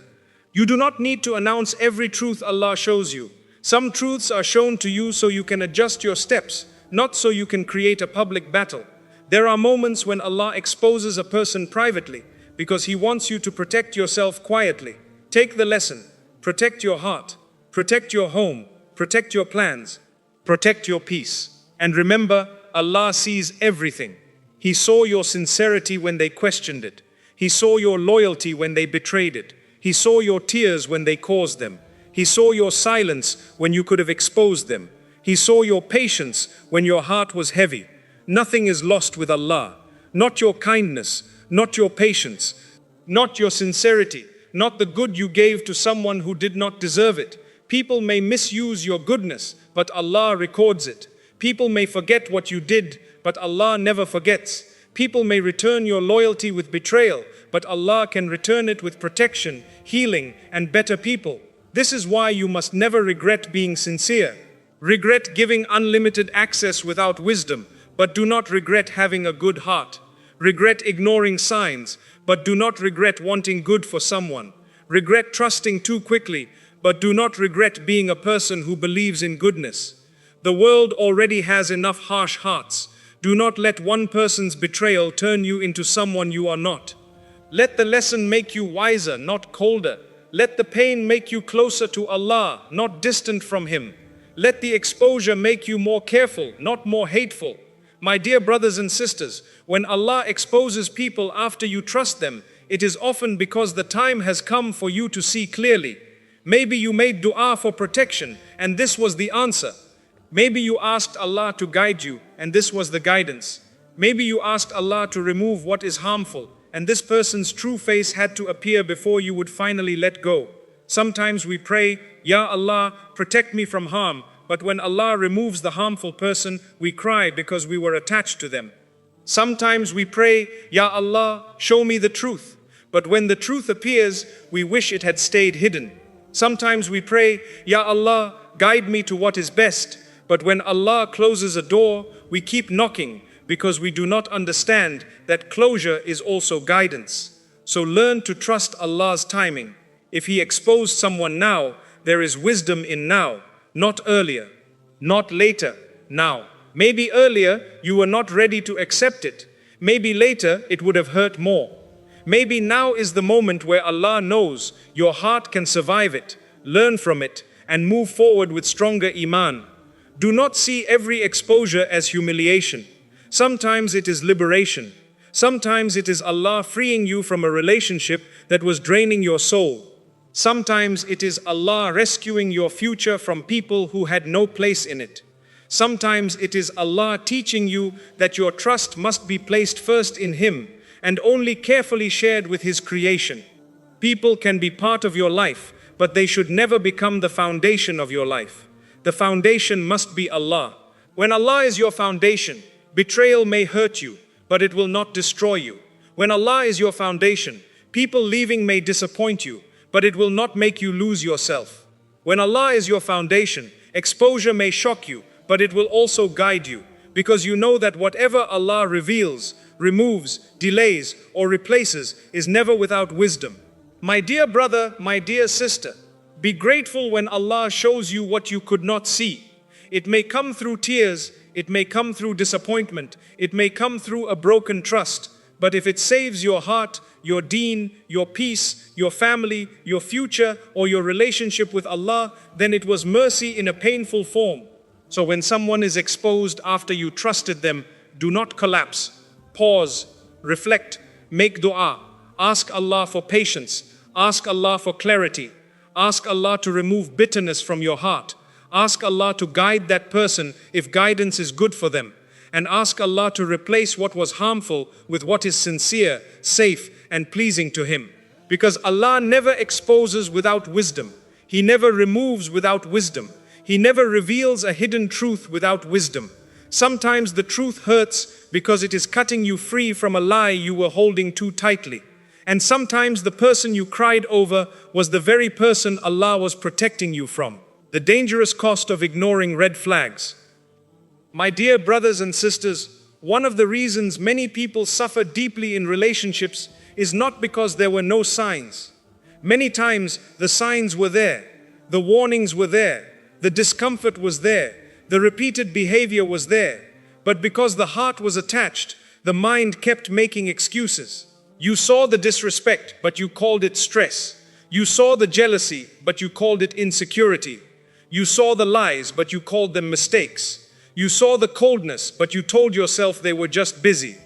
You do not need to announce every truth Allah shows you. Some truths are shown to you so you can adjust your steps, not so you can create a public battle. There are moments when Allah exposes a person privately because He wants you to protect yourself quietly. Take the lesson. Protect your heart. Protect your home. Protect your plans. Protect your peace. And remember, Allah sees everything. He saw your sincerity when they questioned it. He saw your loyalty when they betrayed it. He saw your tears when they caused them. He saw your silence when you could have exposed them. He saw your patience when your heart was heavy. Nothing is lost with Allah. Not your kindness, not your patience, not your sincerity, not the good you gave to someone who did not deserve it. People may misuse your goodness, but Allah records it. People may forget what you did, but Allah never forgets. People may return your loyalty with betrayal, but Allah can return it with protection, healing, and better people. This is why you must never regret being sincere. Regret giving unlimited access without wisdom, but do not regret having a good heart. Regret ignoring signs, but do not regret wanting good for someone. Regret trusting too quickly, but do not regret being a person who believes in goodness. The world already has enough harsh hearts. Do not let one person's betrayal turn you into someone you are not. Let the lesson make you wiser, not colder. Let the pain make you closer to Allah, not distant from Him. Let the exposure make you more careful, not more hateful. My dear brothers and sisters, when Allah exposes people after you trust them, it is often because the time has come for you to see clearly. Maybe you made dua for protection, and this was the answer. Maybe you asked Allah to guide you, and this was the guidance. Maybe you asked Allah to remove what is harmful, and this person's true face had to appear before you would finally let go. Sometimes we pray, Ya Allah, protect me from harm, but when Allah removes the harmful person, we cry because we were attached to them. Sometimes we pray, Ya Allah, show me the truth, but when the truth appears, we wish it had stayed hidden. Sometimes we pray, Ya Allah, guide me to what is best, but when Allah closes a door, we keep knocking because we do not understand that closure is also guidance. So learn to trust Allah's timing. If He exposed someone now, there is wisdom in now, not earlier, not later, now. Maybe earlier you were not ready to accept it. Maybe later it would have hurt more. Maybe now is the moment where Allah knows your heart can survive it, learn from it, and move forward with stronger iman. Do not see every exposure as humiliation. Sometimes it is liberation. Sometimes it is Allah freeing you from a relationship that was draining your soul. Sometimes it is Allah rescuing your future from people who had no place in it. Sometimes it is Allah teaching you that your trust must be placed first in Him and only carefully shared with His creation. People can be part of your life, but they should never become the foundation of your life. The foundation must be Allah. When Allah is your foundation, betrayal may hurt you, but it will not destroy you. When Allah is your foundation, people leaving may disappoint you, but it will not make you lose yourself. When Allah is your foundation, exposure may shock you, but it will also guide you, because you know that whatever Allah reveals, removes, delays, or replaces is never without wisdom. My dear brother, my dear sister, be grateful when Allah shows you what you could not see. It may come through tears, it may come through disappointment, it may come through a broken trust, but if it saves your heart, your deen, your peace, your family, your future, or your relationship with Allah, then it was mercy in a painful form. So when someone is exposed after you trusted them, do not collapse. Pause, reflect, make dua, ask Allah for patience, ask Allah for clarity, ask Allah to remove bitterness from your heart, ask Allah to guide that person if guidance is good for them, and ask Allah to replace what was harmful with what is sincere, safe, and pleasing to Him. Because Allah never exposes without wisdom. He never removes without wisdom. He never reveals a hidden truth without wisdom. Sometimes the truth hurts because it is cutting you free from a lie you were holding too tightly. And sometimes the person you cried over was the very person Allah was protecting you from. The dangerous cost of ignoring red flags. My dear brothers and sisters, one of the reasons many people suffer deeply in relationships is not because there were no signs. Many times the signs were there, the warnings were there, the discomfort was there, the repeated behavior was there, but because the heart was attached, the mind kept making excuses. You saw the disrespect, but you called it stress. You saw the jealousy, but you called it insecurity. You saw the lies, but you called them mistakes. You saw the coldness, but you told yourself they were just busy.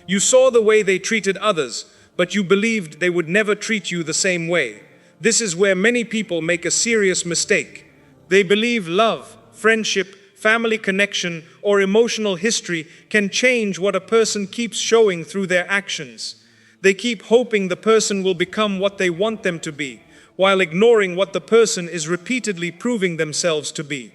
You saw the way they treated others, but you believed they would never treat you the same way. This is where many people make a serious mistake. They believe love, friendship, family connection, or emotional history can change what a person keeps showing through their actions. They keep hoping the person will become what they want them to be, while ignoring what the person is repeatedly proving themselves to be.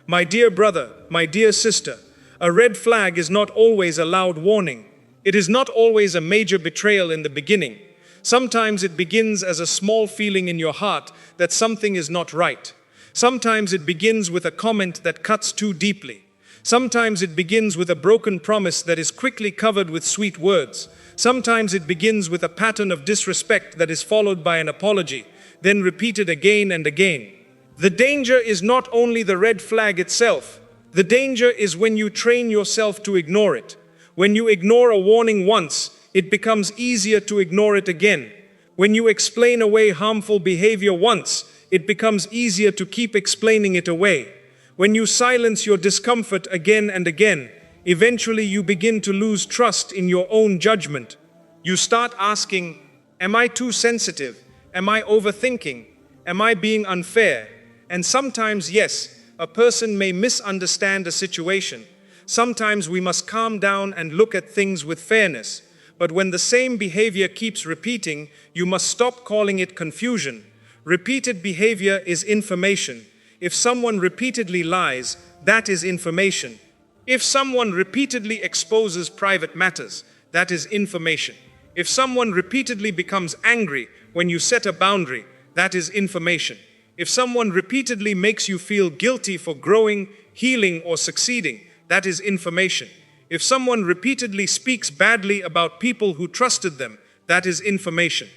My dear brother, my dear sister, a red flag is not always a loud warning. It is not always a major betrayal in the beginning. Sometimes it begins as a small feeling in your heart that something is not right. Sometimes it begins with a comment that cuts too deeply. Sometimes it begins with a broken promise that is quickly covered with sweet words. Sometimes it begins with a pattern of disrespect that is followed by an apology, then repeated again and again. The danger is not only the red flag itself. The danger is when you train yourself to ignore it. When you ignore a warning once, it becomes easier to ignore it again. When you explain away harmful behavior once, it becomes easier to keep explaining it away. When you silence your discomfort again and again, eventually you begin to lose trust in your own judgment. You start asking, am I too sensitive? Am I overthinking? Am I being unfair? And sometimes, yes, a person may misunderstand a situation. Sometimes we must calm down and look at things with fairness. But when the same behavior keeps repeating, you must stop calling it confusion. Repeated behavior is information. If someone repeatedly lies, that is information. If someone repeatedly exposes private matters, that is information. If someone repeatedly becomes angry when you set a boundary, that is information. If someone repeatedly makes you feel guilty for growing, healing, or succeeding, that is information. If someone repeatedly speaks badly about people who trusted them, that is information.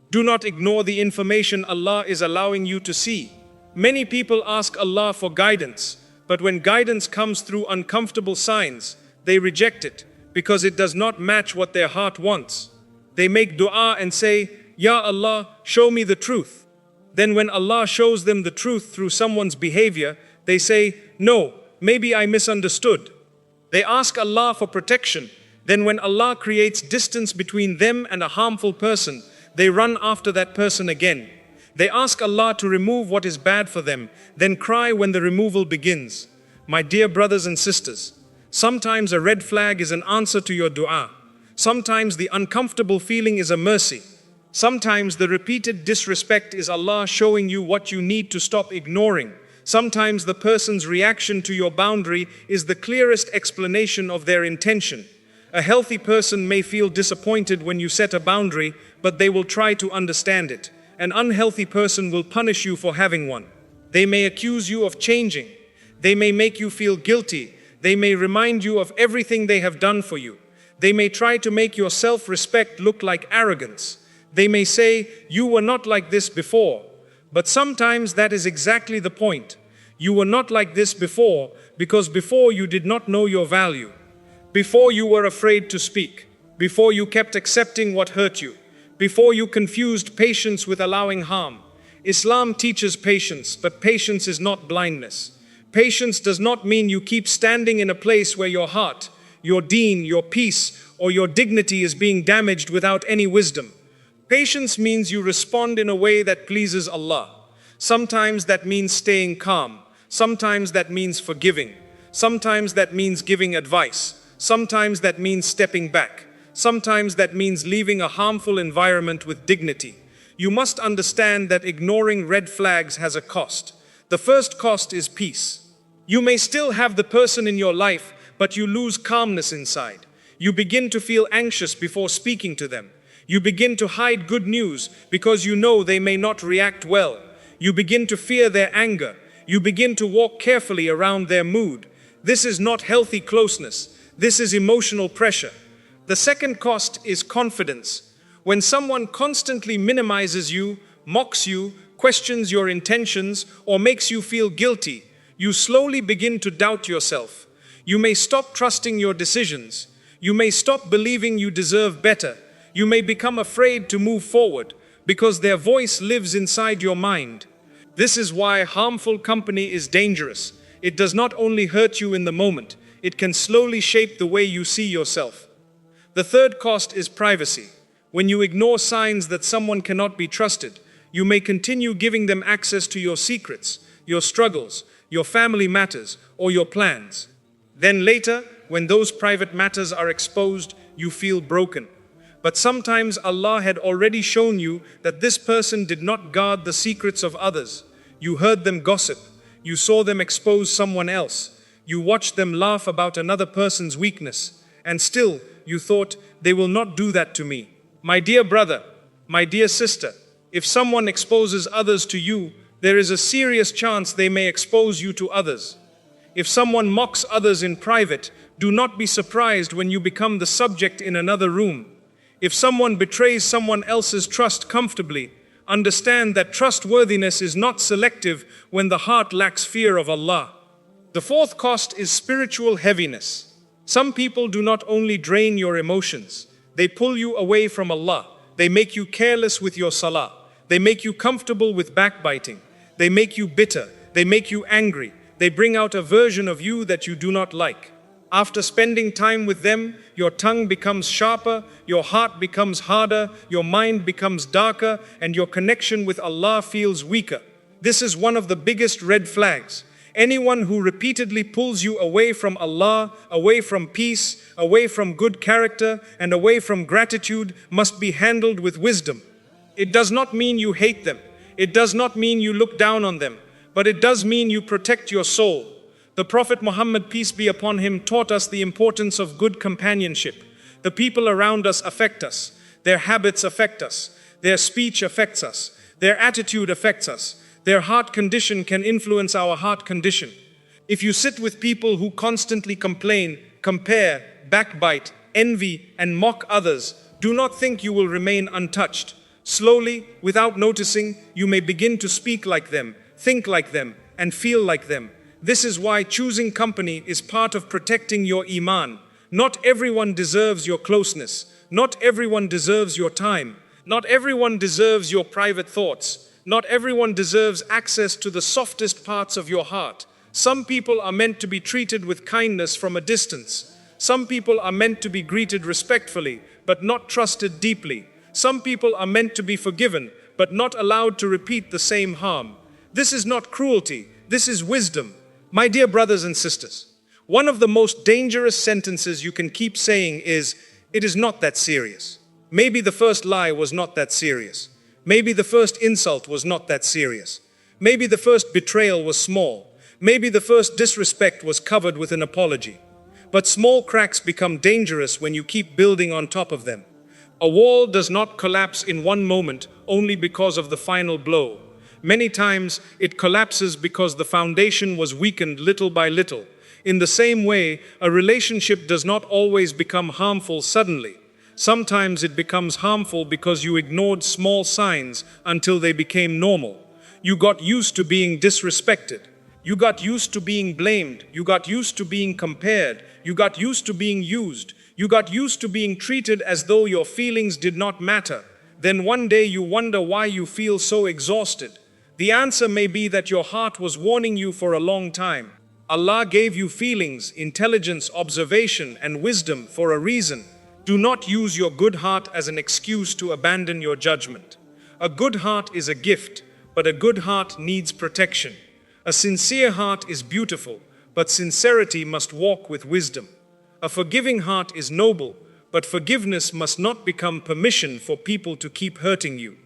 Do not ignore the information Allah is allowing you to see. Many people ask Allah for guidance, but when guidance comes through uncomfortable signs, they reject it because it does not match what their heart wants. They make dua and say, Ya Allah, show me the truth. Then when Allah shows them the truth through someone's behavior, they say, no, maybe I misunderstood. They ask Allah for protection. Then when Allah creates distance between them and a harmful person, they run after that person again. They ask Allah to remove what is bad for them, then cry when the removal begins. My dear brothers and sisters, sometimes a red flag is an answer to your dua. Sometimes the uncomfortable feeling is a mercy. Sometimes the repeated disrespect is Allah showing you what you need to stop ignoring. Sometimes the person's reaction to your boundary is the clearest explanation of their intention. A healthy person may feel disappointed when you set a boundary, but they will try to understand it. An unhealthy person will punish you for having one. They may accuse you of changing. They may make you feel guilty. They may remind you of everything they have done for you. They may try to make your self-respect look like arrogance. They may say, you were not like this before. But sometimes that is exactly the point. You were not like this before because before you did not know your value. Before you were afraid to speak. Before you kept accepting what hurt you. Before you confused patience with allowing harm. Islam teaches patience, but patience is not blindness. Patience does not mean you keep standing in a place where your heart, your deen, your peace, or your dignity is being damaged without any wisdom. Patience means you respond in a way that pleases Allah. Sometimes that means staying calm. Sometimes that means forgiving. Sometimes that means giving advice. Sometimes that means stepping back. Sometimes that means leaving a harmful environment with dignity. You must understand that ignoring red flags has a cost. The first cost is peace. You may still have the person in your life, but you lose calmness inside. You begin to feel anxious before speaking to them. You begin to hide good news because you know they may not react well. You begin to fear their anger. You begin to walk carefully around their mood. This is not healthy closeness. This is emotional pressure. The second cost is confidence. When someone constantly minimizes you, mocks you, questions your intentions, or makes you feel guilty, you slowly begin to doubt yourself. You may stop trusting your decisions. You may stop believing you deserve better. You may become afraid to move forward because their voice lives inside your mind. This is why harmful company is dangerous. It does not only hurt you in the moment, it can slowly shape the way you see yourself. The third cost is privacy. When you ignore signs that someone cannot be trusted, You may continue giving them access to your secrets, your struggles, your family matters, or your plans. Then later, when those private matters are exposed, you feel broken. But sometimes Allah had already shown you that this person did not guard the secrets of others. You heard them gossip. You saw them expose someone else. You watched them laugh about another person's weakness. And still, you thought, they will not do that to me. My dear brother, my dear sister, if someone exposes others to you, there is a serious chance they may expose you to others. If someone mocks others in private, do not be surprised when you become the subject in another room. If someone betrays someone else's trust comfortably, understand that trustworthiness is not selective when the heart lacks fear of Allah. The fourth cost is spiritual heaviness. Some people do not only drain your emotions, they pull you away from Allah. They make you careless with your salah. They make you comfortable with backbiting. They make you bitter. They make you angry. They bring out a version of you that you do not like. After spending time with them, your tongue becomes sharper, your heart becomes harder, your mind becomes darker, and your connection with Allah feels weaker. This is one of the biggest red flags. Anyone who repeatedly pulls you away from Allah, away from peace, away from good character, and away from gratitude must be handled with wisdom. It does not mean you hate them. It does not mean you look down on them. But it does mean you protect your soul. The Prophet Muhammad, peace be upon him, taught us the importance of good companionship. The people around us affect us. Their habits affect us. Their speech affects us. Their attitude affects us. Their heart condition can influence our heart condition. If you sit with people who constantly complain, compare, backbite, envy, and mock others, do not think you will remain untouched. Slowly, without noticing, you may begin to speak like them, think like them, and feel like them. This is why choosing company is part of protecting your iman. Not everyone deserves your closeness. Not everyone deserves your time. Not everyone deserves your private thoughts. Not everyone deserves access to the softest parts of your heart. Some people are meant to be treated with kindness from a distance. Some people are meant to be greeted respectfully, but not trusted deeply. Some people are meant to be forgiven, but not allowed to repeat the same harm. This is not cruelty, this is wisdom. My dear brothers and sisters, one of the most dangerous sentences you can keep saying is, "It is not that serious." Maybe the first lie was not that serious. Maybe the first insult was not that serious. Maybe the first betrayal was small. Maybe the first disrespect was covered with an apology. But small cracks become dangerous when you keep building on top of them. A wall does not collapse in one moment only because of the final blow. Many times it collapses because the foundation was weakened little by little. In the same way, a relationship does not always become harmful suddenly. Sometimes it becomes harmful because you ignored small signs until they became normal. You got used to being disrespected. You got used to being blamed. You got used to being compared. You got used to being used. You got used to being treated as though your feelings did not matter. Then one day you wonder why you feel so exhausted. The answer may be that your heart was warning you for a long time. Allah gave you feelings, intelligence, observation, and wisdom for a reason. Do not use your good heart as an excuse to abandon your judgment. A good heart is a gift, but a good heart needs protection. A sincere heart is beautiful, but sincerity must walk with wisdom. A forgiving heart is noble, but forgiveness must not become permission for people to keep hurting you.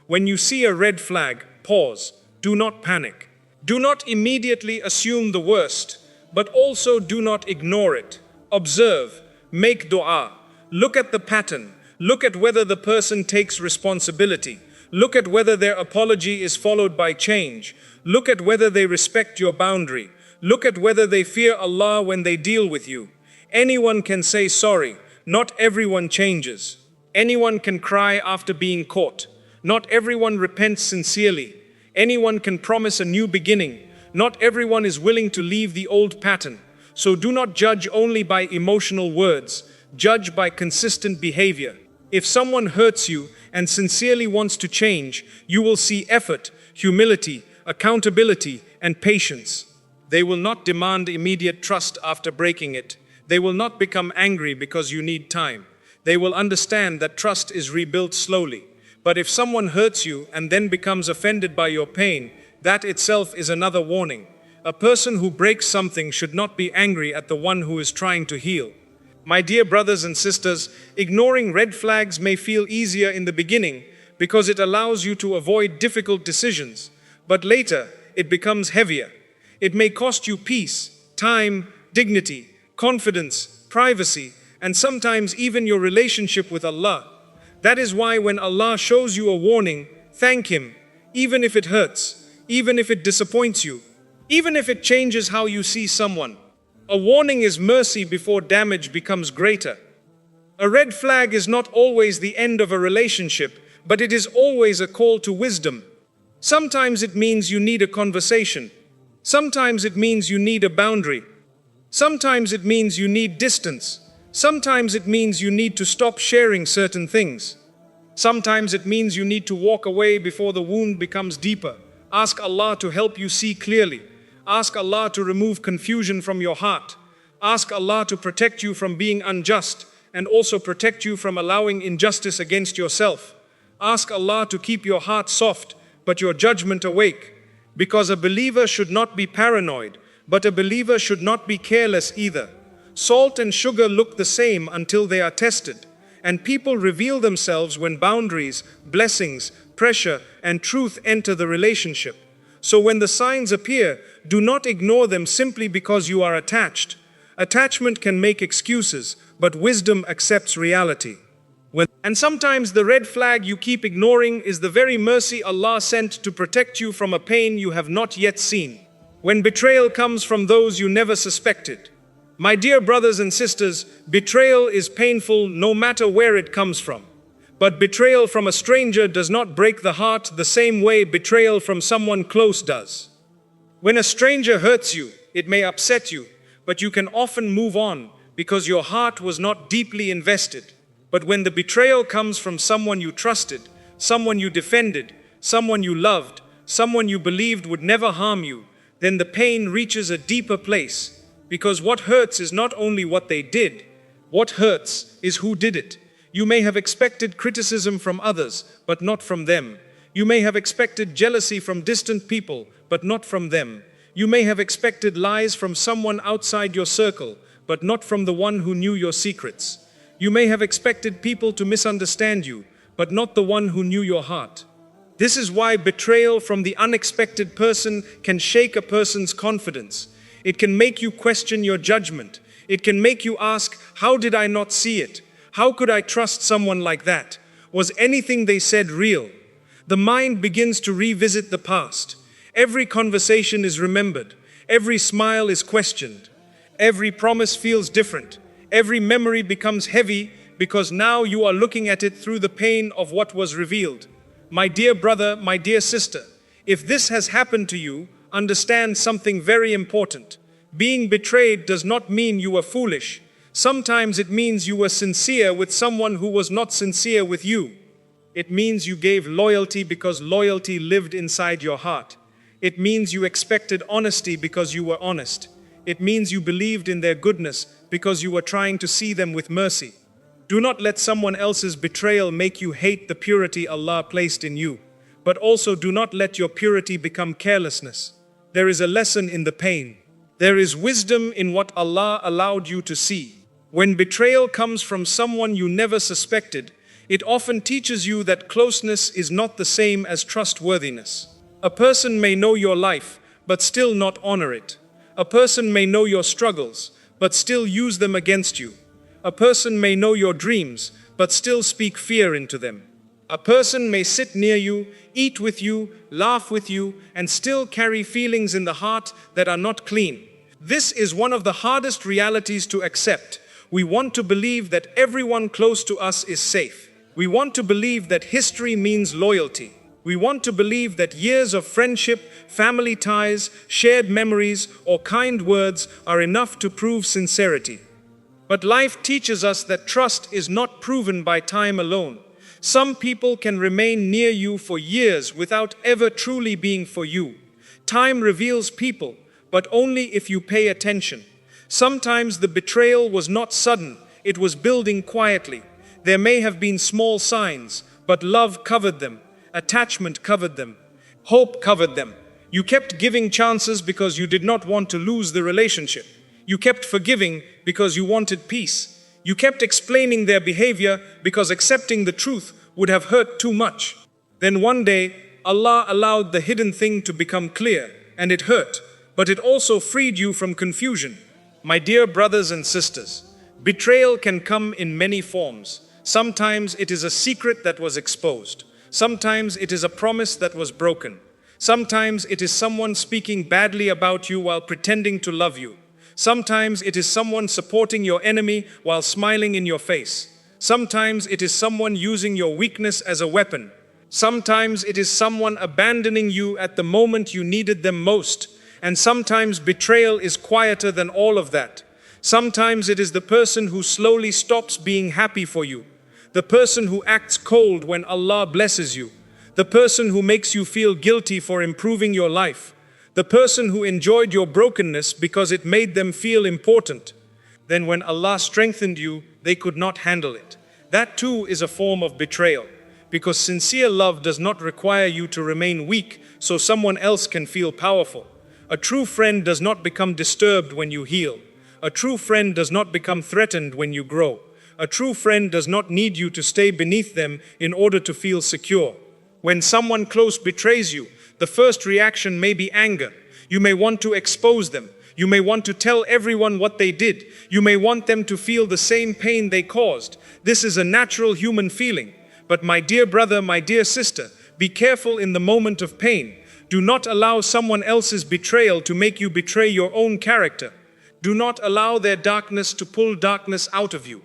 When you see a red flag, pause. Do not panic. Do not immediately assume the worst, but also do not ignore it. Observe. Make dua. Look at the pattern. Look at whether the person takes responsibility. Look at whether their apology is followed by change. Look at whether they respect your boundary. Look at whether they fear Allah when they deal with you. Anyone can say sorry. Not everyone changes. Anyone can cry after being caught. Not everyone repents sincerely. Anyone can promise a new beginning. Not everyone is willing to leave the old pattern. So do not judge only by emotional words. Judge by consistent behavior. If someone hurts you and sincerely wants to change, you will see effort, humility, accountability, and patience. They will not demand immediate trust after breaking it. They will not become angry because you need time. They will understand that trust is rebuilt slowly. But if someone hurts you and then becomes offended by your pain, that itself is another warning. A person who breaks something should not be angry at the one who is trying to heal. My dear brothers and sisters, ignoring red flags may feel easier in the beginning because it allows you to avoid difficult decisions, but later it becomes heavier. It may cost you peace, time, dignity, confidence, privacy, and sometimes even your relationship with Allah. That is why when Allah shows you a warning, thank Him, even if it hurts, even if it disappoints you, even if it changes how you see someone. A warning is mercy before damage becomes greater. A red flag is not always the end of a relationship, but it is always a call to wisdom. Sometimes it means you need a conversation. Sometimes it means you need a boundary. Sometimes it means you need distance. Sometimes it means you need to stop sharing certain things. Sometimes it means you need to walk away before the wound becomes deeper. Ask Allah to help you see clearly. Ask Allah to remove confusion from your heart. Ask Allah to protect you from being unjust and also protect you from allowing injustice against yourself. Ask Allah to keep your heart soft but your judgment awake, because a believer should not be paranoid, but a believer should not be careless either. Salt and sugar look the same until they are tested, and people reveal themselves when boundaries, blessings, pressure, and truth enter the relationship. So when the signs appear, do not ignore them simply because you are attached. Attachment can make excuses, but wisdom accepts reality. And sometimes the red flag you keep ignoring is the very mercy Allah sent to protect you from a pain you have not yet seen. When betrayal comes from those you never suspected. My dear brothers and sisters, betrayal is painful no matter where it comes from. But betrayal from a stranger does not break the heart the same way betrayal from someone close does. When a stranger hurts you, it may upset you, but you can often move on because your heart was not deeply invested. But when the betrayal comes from someone you trusted, someone you defended, someone you loved, someone you believed would never harm you, then the pain reaches a deeper place. Because what hurts is not only what they did, what hurts is who did it. You may have expected criticism from others, but not from them. You may have expected jealousy from distant people, but not from them. You may have expected lies from someone outside your circle, but not from the one who knew your secrets. You may have expected people to misunderstand you, but not the one who knew your heart. This is why betrayal from the unexpected person can shake a person's confidence. It can make you question your judgment. It can make you ask, how did I not see it? How could I trust someone like that? Was anything they said real? The mind begins to revisit the past. Every conversation is remembered. Every smile is questioned. Every promise feels different. Every memory becomes heavy because now you are looking at it through the pain of what was revealed. My dear brother, my dear sister, if this has happened to you, understand something very important. Being betrayed does not mean you were foolish. Sometimes it means you were sincere with someone who was not sincere with you. It means you gave loyalty because loyalty lived inside your heart. It means you expected honesty because you were honest. It means you believed in their goodness because you were trying to see them with mercy. Do not let someone else's betrayal make you hate the purity Allah placed in you. But also do not let your purity become carelessness. There is a lesson in the pain. There is wisdom in what Allah allowed you to see. When betrayal comes from someone you never suspected, it often teaches you that closeness is not the same as trustworthiness. A person may know your life, but still not honor it. A person may know your struggles, but still use them against you. A person may know your dreams, but still speak fear into them. A person may sit near you, eat with you, laugh with you, and still carry feelings in the heart that are not clean. This is one of the hardest realities to accept. We want to believe that everyone close to us is safe. We want to believe that history means loyalty. We want to believe that years of friendship, family ties, shared memories, or kind words are enough to prove sincerity. But life teaches us that trust is not proven by time alone. Some people can remain near you for years without ever truly being for you. Time reveals people, but only if you pay attention. Sometimes the betrayal was not sudden, it was building quietly. There may have been small signs, But love covered them, attachment covered them, hope covered them. You kept giving chances because you did not want to lose the relationship. You kept forgiving because you wanted peace. You kept explaining their behavior because accepting the truth would have hurt too much. Then one day, Allah allowed the hidden thing to become clear, and it hurt, but it also freed you from confusion. My dear brothers and sisters, betrayal can come in many forms. Sometimes it is a secret that was exposed. Sometimes it is a promise that was broken. Sometimes it is someone speaking badly about you while pretending to love you. Sometimes it is someone supporting your enemy while smiling in your face. Sometimes it is someone using your weakness as a weapon. Sometimes it is someone abandoning you at the moment you needed them most. And sometimes betrayal is quieter than all of that. Sometimes it is the person who slowly stops being happy for you. The person who acts cold when Allah blesses you. The person who makes you feel guilty for improving your life. The person who enjoyed your brokenness because it made them feel important. Then when Allah strengthened you, they could not handle it. That too is a form of betrayal, because sincere love does not require you to remain weak so someone else can feel powerful. A true friend does not become disturbed when you heal. A true friend does not become threatened when you grow. A true friend does not need you to stay beneath them in order to feel secure. When someone close betrays you, the first reaction may be anger. You may want to expose them. You may want to tell everyone what they did. You may want them to feel the same pain they caused. This is a natural human feeling. But my dear brother, my dear sister, be careful in the moment of pain. Do not allow someone else's betrayal to make you betray your own character. Do not allow their darkness to pull darkness out of you.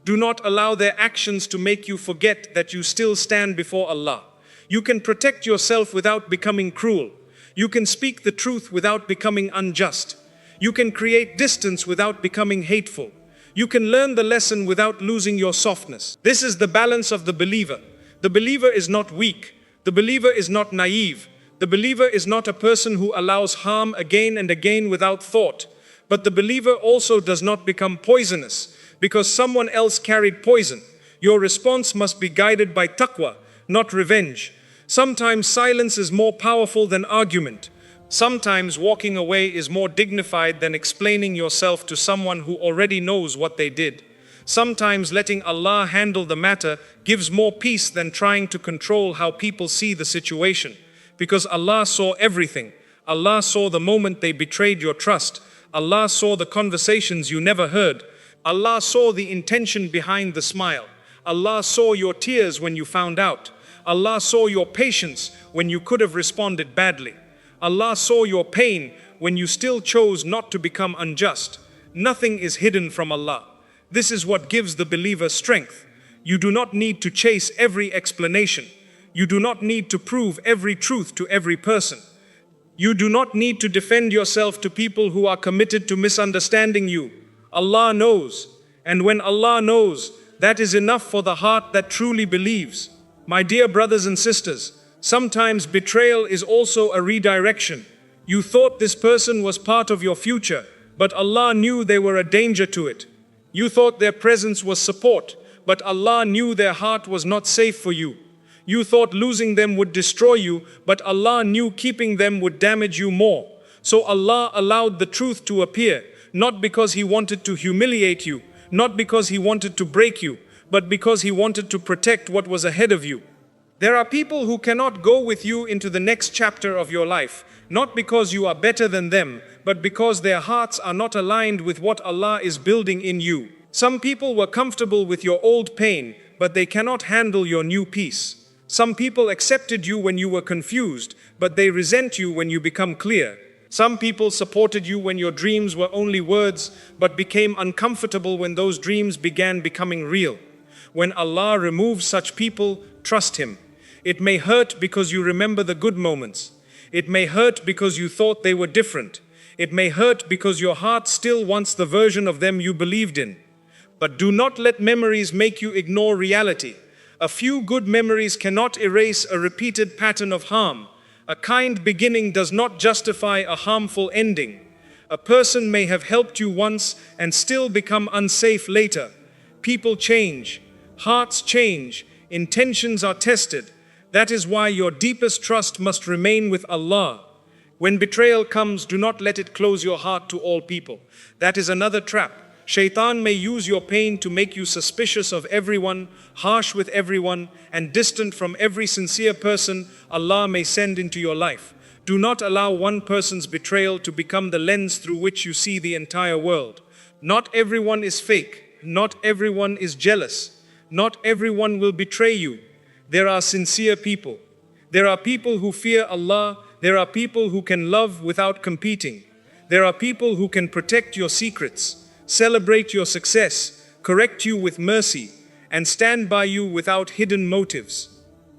Do not allow their actions to make you forget that you still stand before Allah. You can protect yourself without becoming cruel. You can speak the truth without becoming unjust. You can create distance without becoming hateful. You can learn the lesson without losing your softness. This is the balance of the believer. The believer is not weak. The believer is not naive. The believer is not a person who allows harm again and again without thought. But the believer also does not become poisonous because someone else carried poison. Your response must be guided by taqwa, not revenge. Sometimes silence is more powerful than argument. Sometimes walking away is more dignified than explaining yourself to someone who already knows what they did. Sometimes letting Allah handle the matter gives more peace than trying to control how people see the situation. Because Allah saw everything. Allah saw the moment they betrayed your trust. Allah saw the conversations you never heard. Allah saw the intention behind the smile. Allah saw your tears when you found out. Allah saw your patience when you could have responded badly. Allah saw your pain when you still chose not to become unjust. Nothing is hidden from Allah. This is what gives the believer strength. You do not need to chase every explanation. You do not need to prove every truth to every person. You do not need to defend yourself to people who are committed to misunderstanding you. Allah knows. And when Allah knows, that is enough for the heart that truly believes. My dear brothers and sisters, sometimes betrayal is also a redirection. You thought this person was part of your future, but Allah knew they were a danger to it. You thought their presence was support, but Allah knew their heart was not safe for you. You thought losing them would destroy you, but Allah knew keeping them would damage you more. So Allah allowed the truth to appear, not because He wanted to humiliate you, not because He wanted to break you, but because He wanted to protect what was ahead of you. There are people who cannot go with you into the next chapter of your life, not because you are better than them, but because their hearts are not aligned with what Allah is building in you. Some people were comfortable with your old pain, but they cannot handle your new peace. Some people accepted you when you were confused, but they resent you when you become clear. Some people supported you when your dreams were only words, but became uncomfortable when those dreams began becoming real. When Allah removes such people, trust Him. It may hurt because you remember the good moments. It may hurt because you thought they were different. It may hurt because your heart still wants the version of them you believed in. But do not let memories make you ignore reality. A few good memories cannot erase a repeated pattern of harm. A kind beginning does not justify a harmful ending. A person may have helped you once and still become unsafe later. People change. Hearts change. Intentions are tested. That is why your deepest trust must remain with Allah. When betrayal comes, do not let it close your heart to all people. That is another trap. Shaitan may use your pain to make you suspicious of everyone, harsh with everyone, and distant from every sincere person Allah may send into your life. Do not allow one person's betrayal to become the lens through which you see the entire world. Not everyone is fake. Not everyone is jealous. Not everyone will betray you. There are sincere people. There are people who fear Allah. There are people who can love without competing. There are people who can protect your secrets, celebrate your success, correct you with mercy, and stand by you without hidden motives.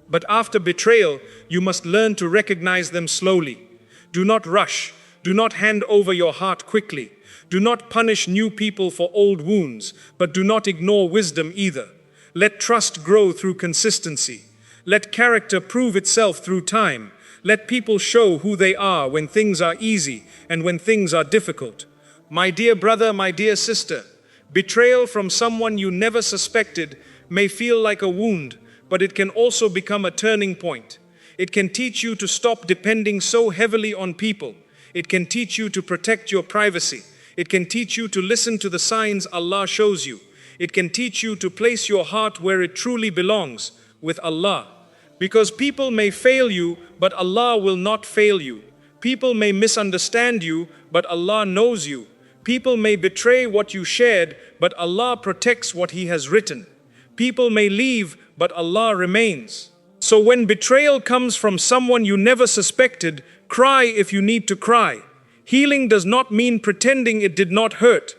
But after betrayal, you must learn to recognize them slowly. Do not rush. Do not hand over your heart quickly. Do not punish new people for old wounds, but do not ignore wisdom either. Let trust grow through consistency. Let character prove itself through time. Let people show who they are when things are easy and when things are difficult. My dear brother, my dear sister, betrayal from someone you never suspected may feel like a wound, but it can also become a turning point. It can teach you to stop depending so heavily on people. It can teach you to protect your privacy. It can teach you to listen to the signs Allah shows you. It can teach you to place your heart where it truly belongs, with Allah. Because people may fail you, but Allah will not fail you. People may misunderstand you, but Allah knows you. People may betray what you shared, but Allah protects what He has written. People may leave, but Allah remains. So when betrayal comes from someone you never suspected, cry if you need to cry. Healing does not mean pretending it did not hurt.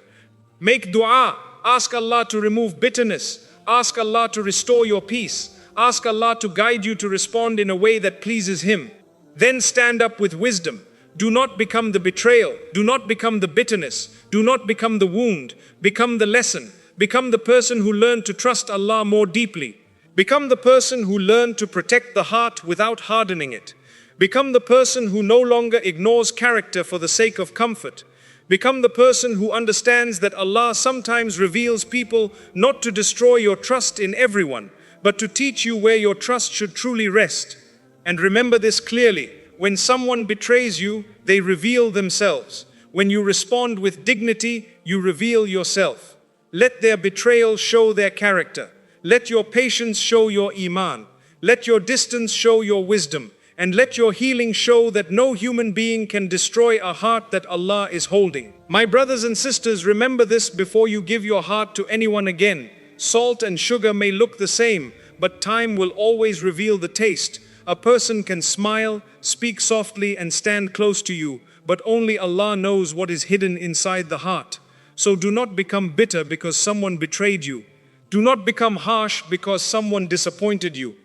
Make dua. Ask Allah to remove bitterness. Ask Allah to restore your peace. Ask Allah to guide you to respond in a way that pleases Him. Then stand up with wisdom. Do not become the betrayal. Do not become the bitterness. Do not become the wound. Become the lesson. Become the person who learned to trust Allah more deeply. Become the person who learned to protect the heart without hardening it. Become the person who no longer ignores character for the sake of comfort. Become the person who understands that Allah sometimes reveals people not to destroy your trust in everyone, but to teach you where your trust should truly rest. And remember this clearly, when someone betrays you, they reveal themselves. When you respond with dignity, you reveal yourself. Let their betrayal show their character. Let your patience show your iman. Let your distance show your wisdom. And let your healing show that no human being can destroy a heart that Allah is holding. My brothers and sisters, remember this before you give your heart to anyone again. Salt and sugar may look the same, but time will always reveal the taste. A person can smile, speak softly, and stand close to you, but only Allah knows what is hidden inside the heart. So do not become bitter because someone betrayed you. Do not become harsh because someone disappointed you.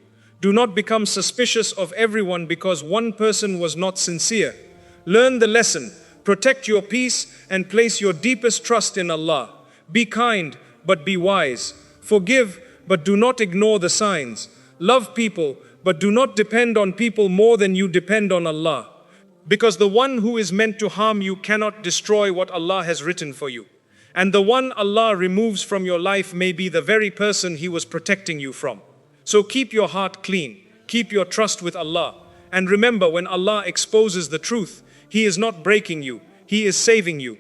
Do not become suspicious of everyone because one person was not sincere. Learn the lesson, protect your peace, and place your deepest trust in Allah. Be kind, but be wise. Forgive, but do not ignore the signs. Love people, but do not depend on people more than you depend on Allah. Because the one who is meant to harm you cannot destroy what Allah has written for you. And the one Allah removes from your life may be the very person He was protecting you from. So keep your heart clean, keep your trust with Allah, and remember when Allah exposes the truth, He is not breaking you, He is saving you.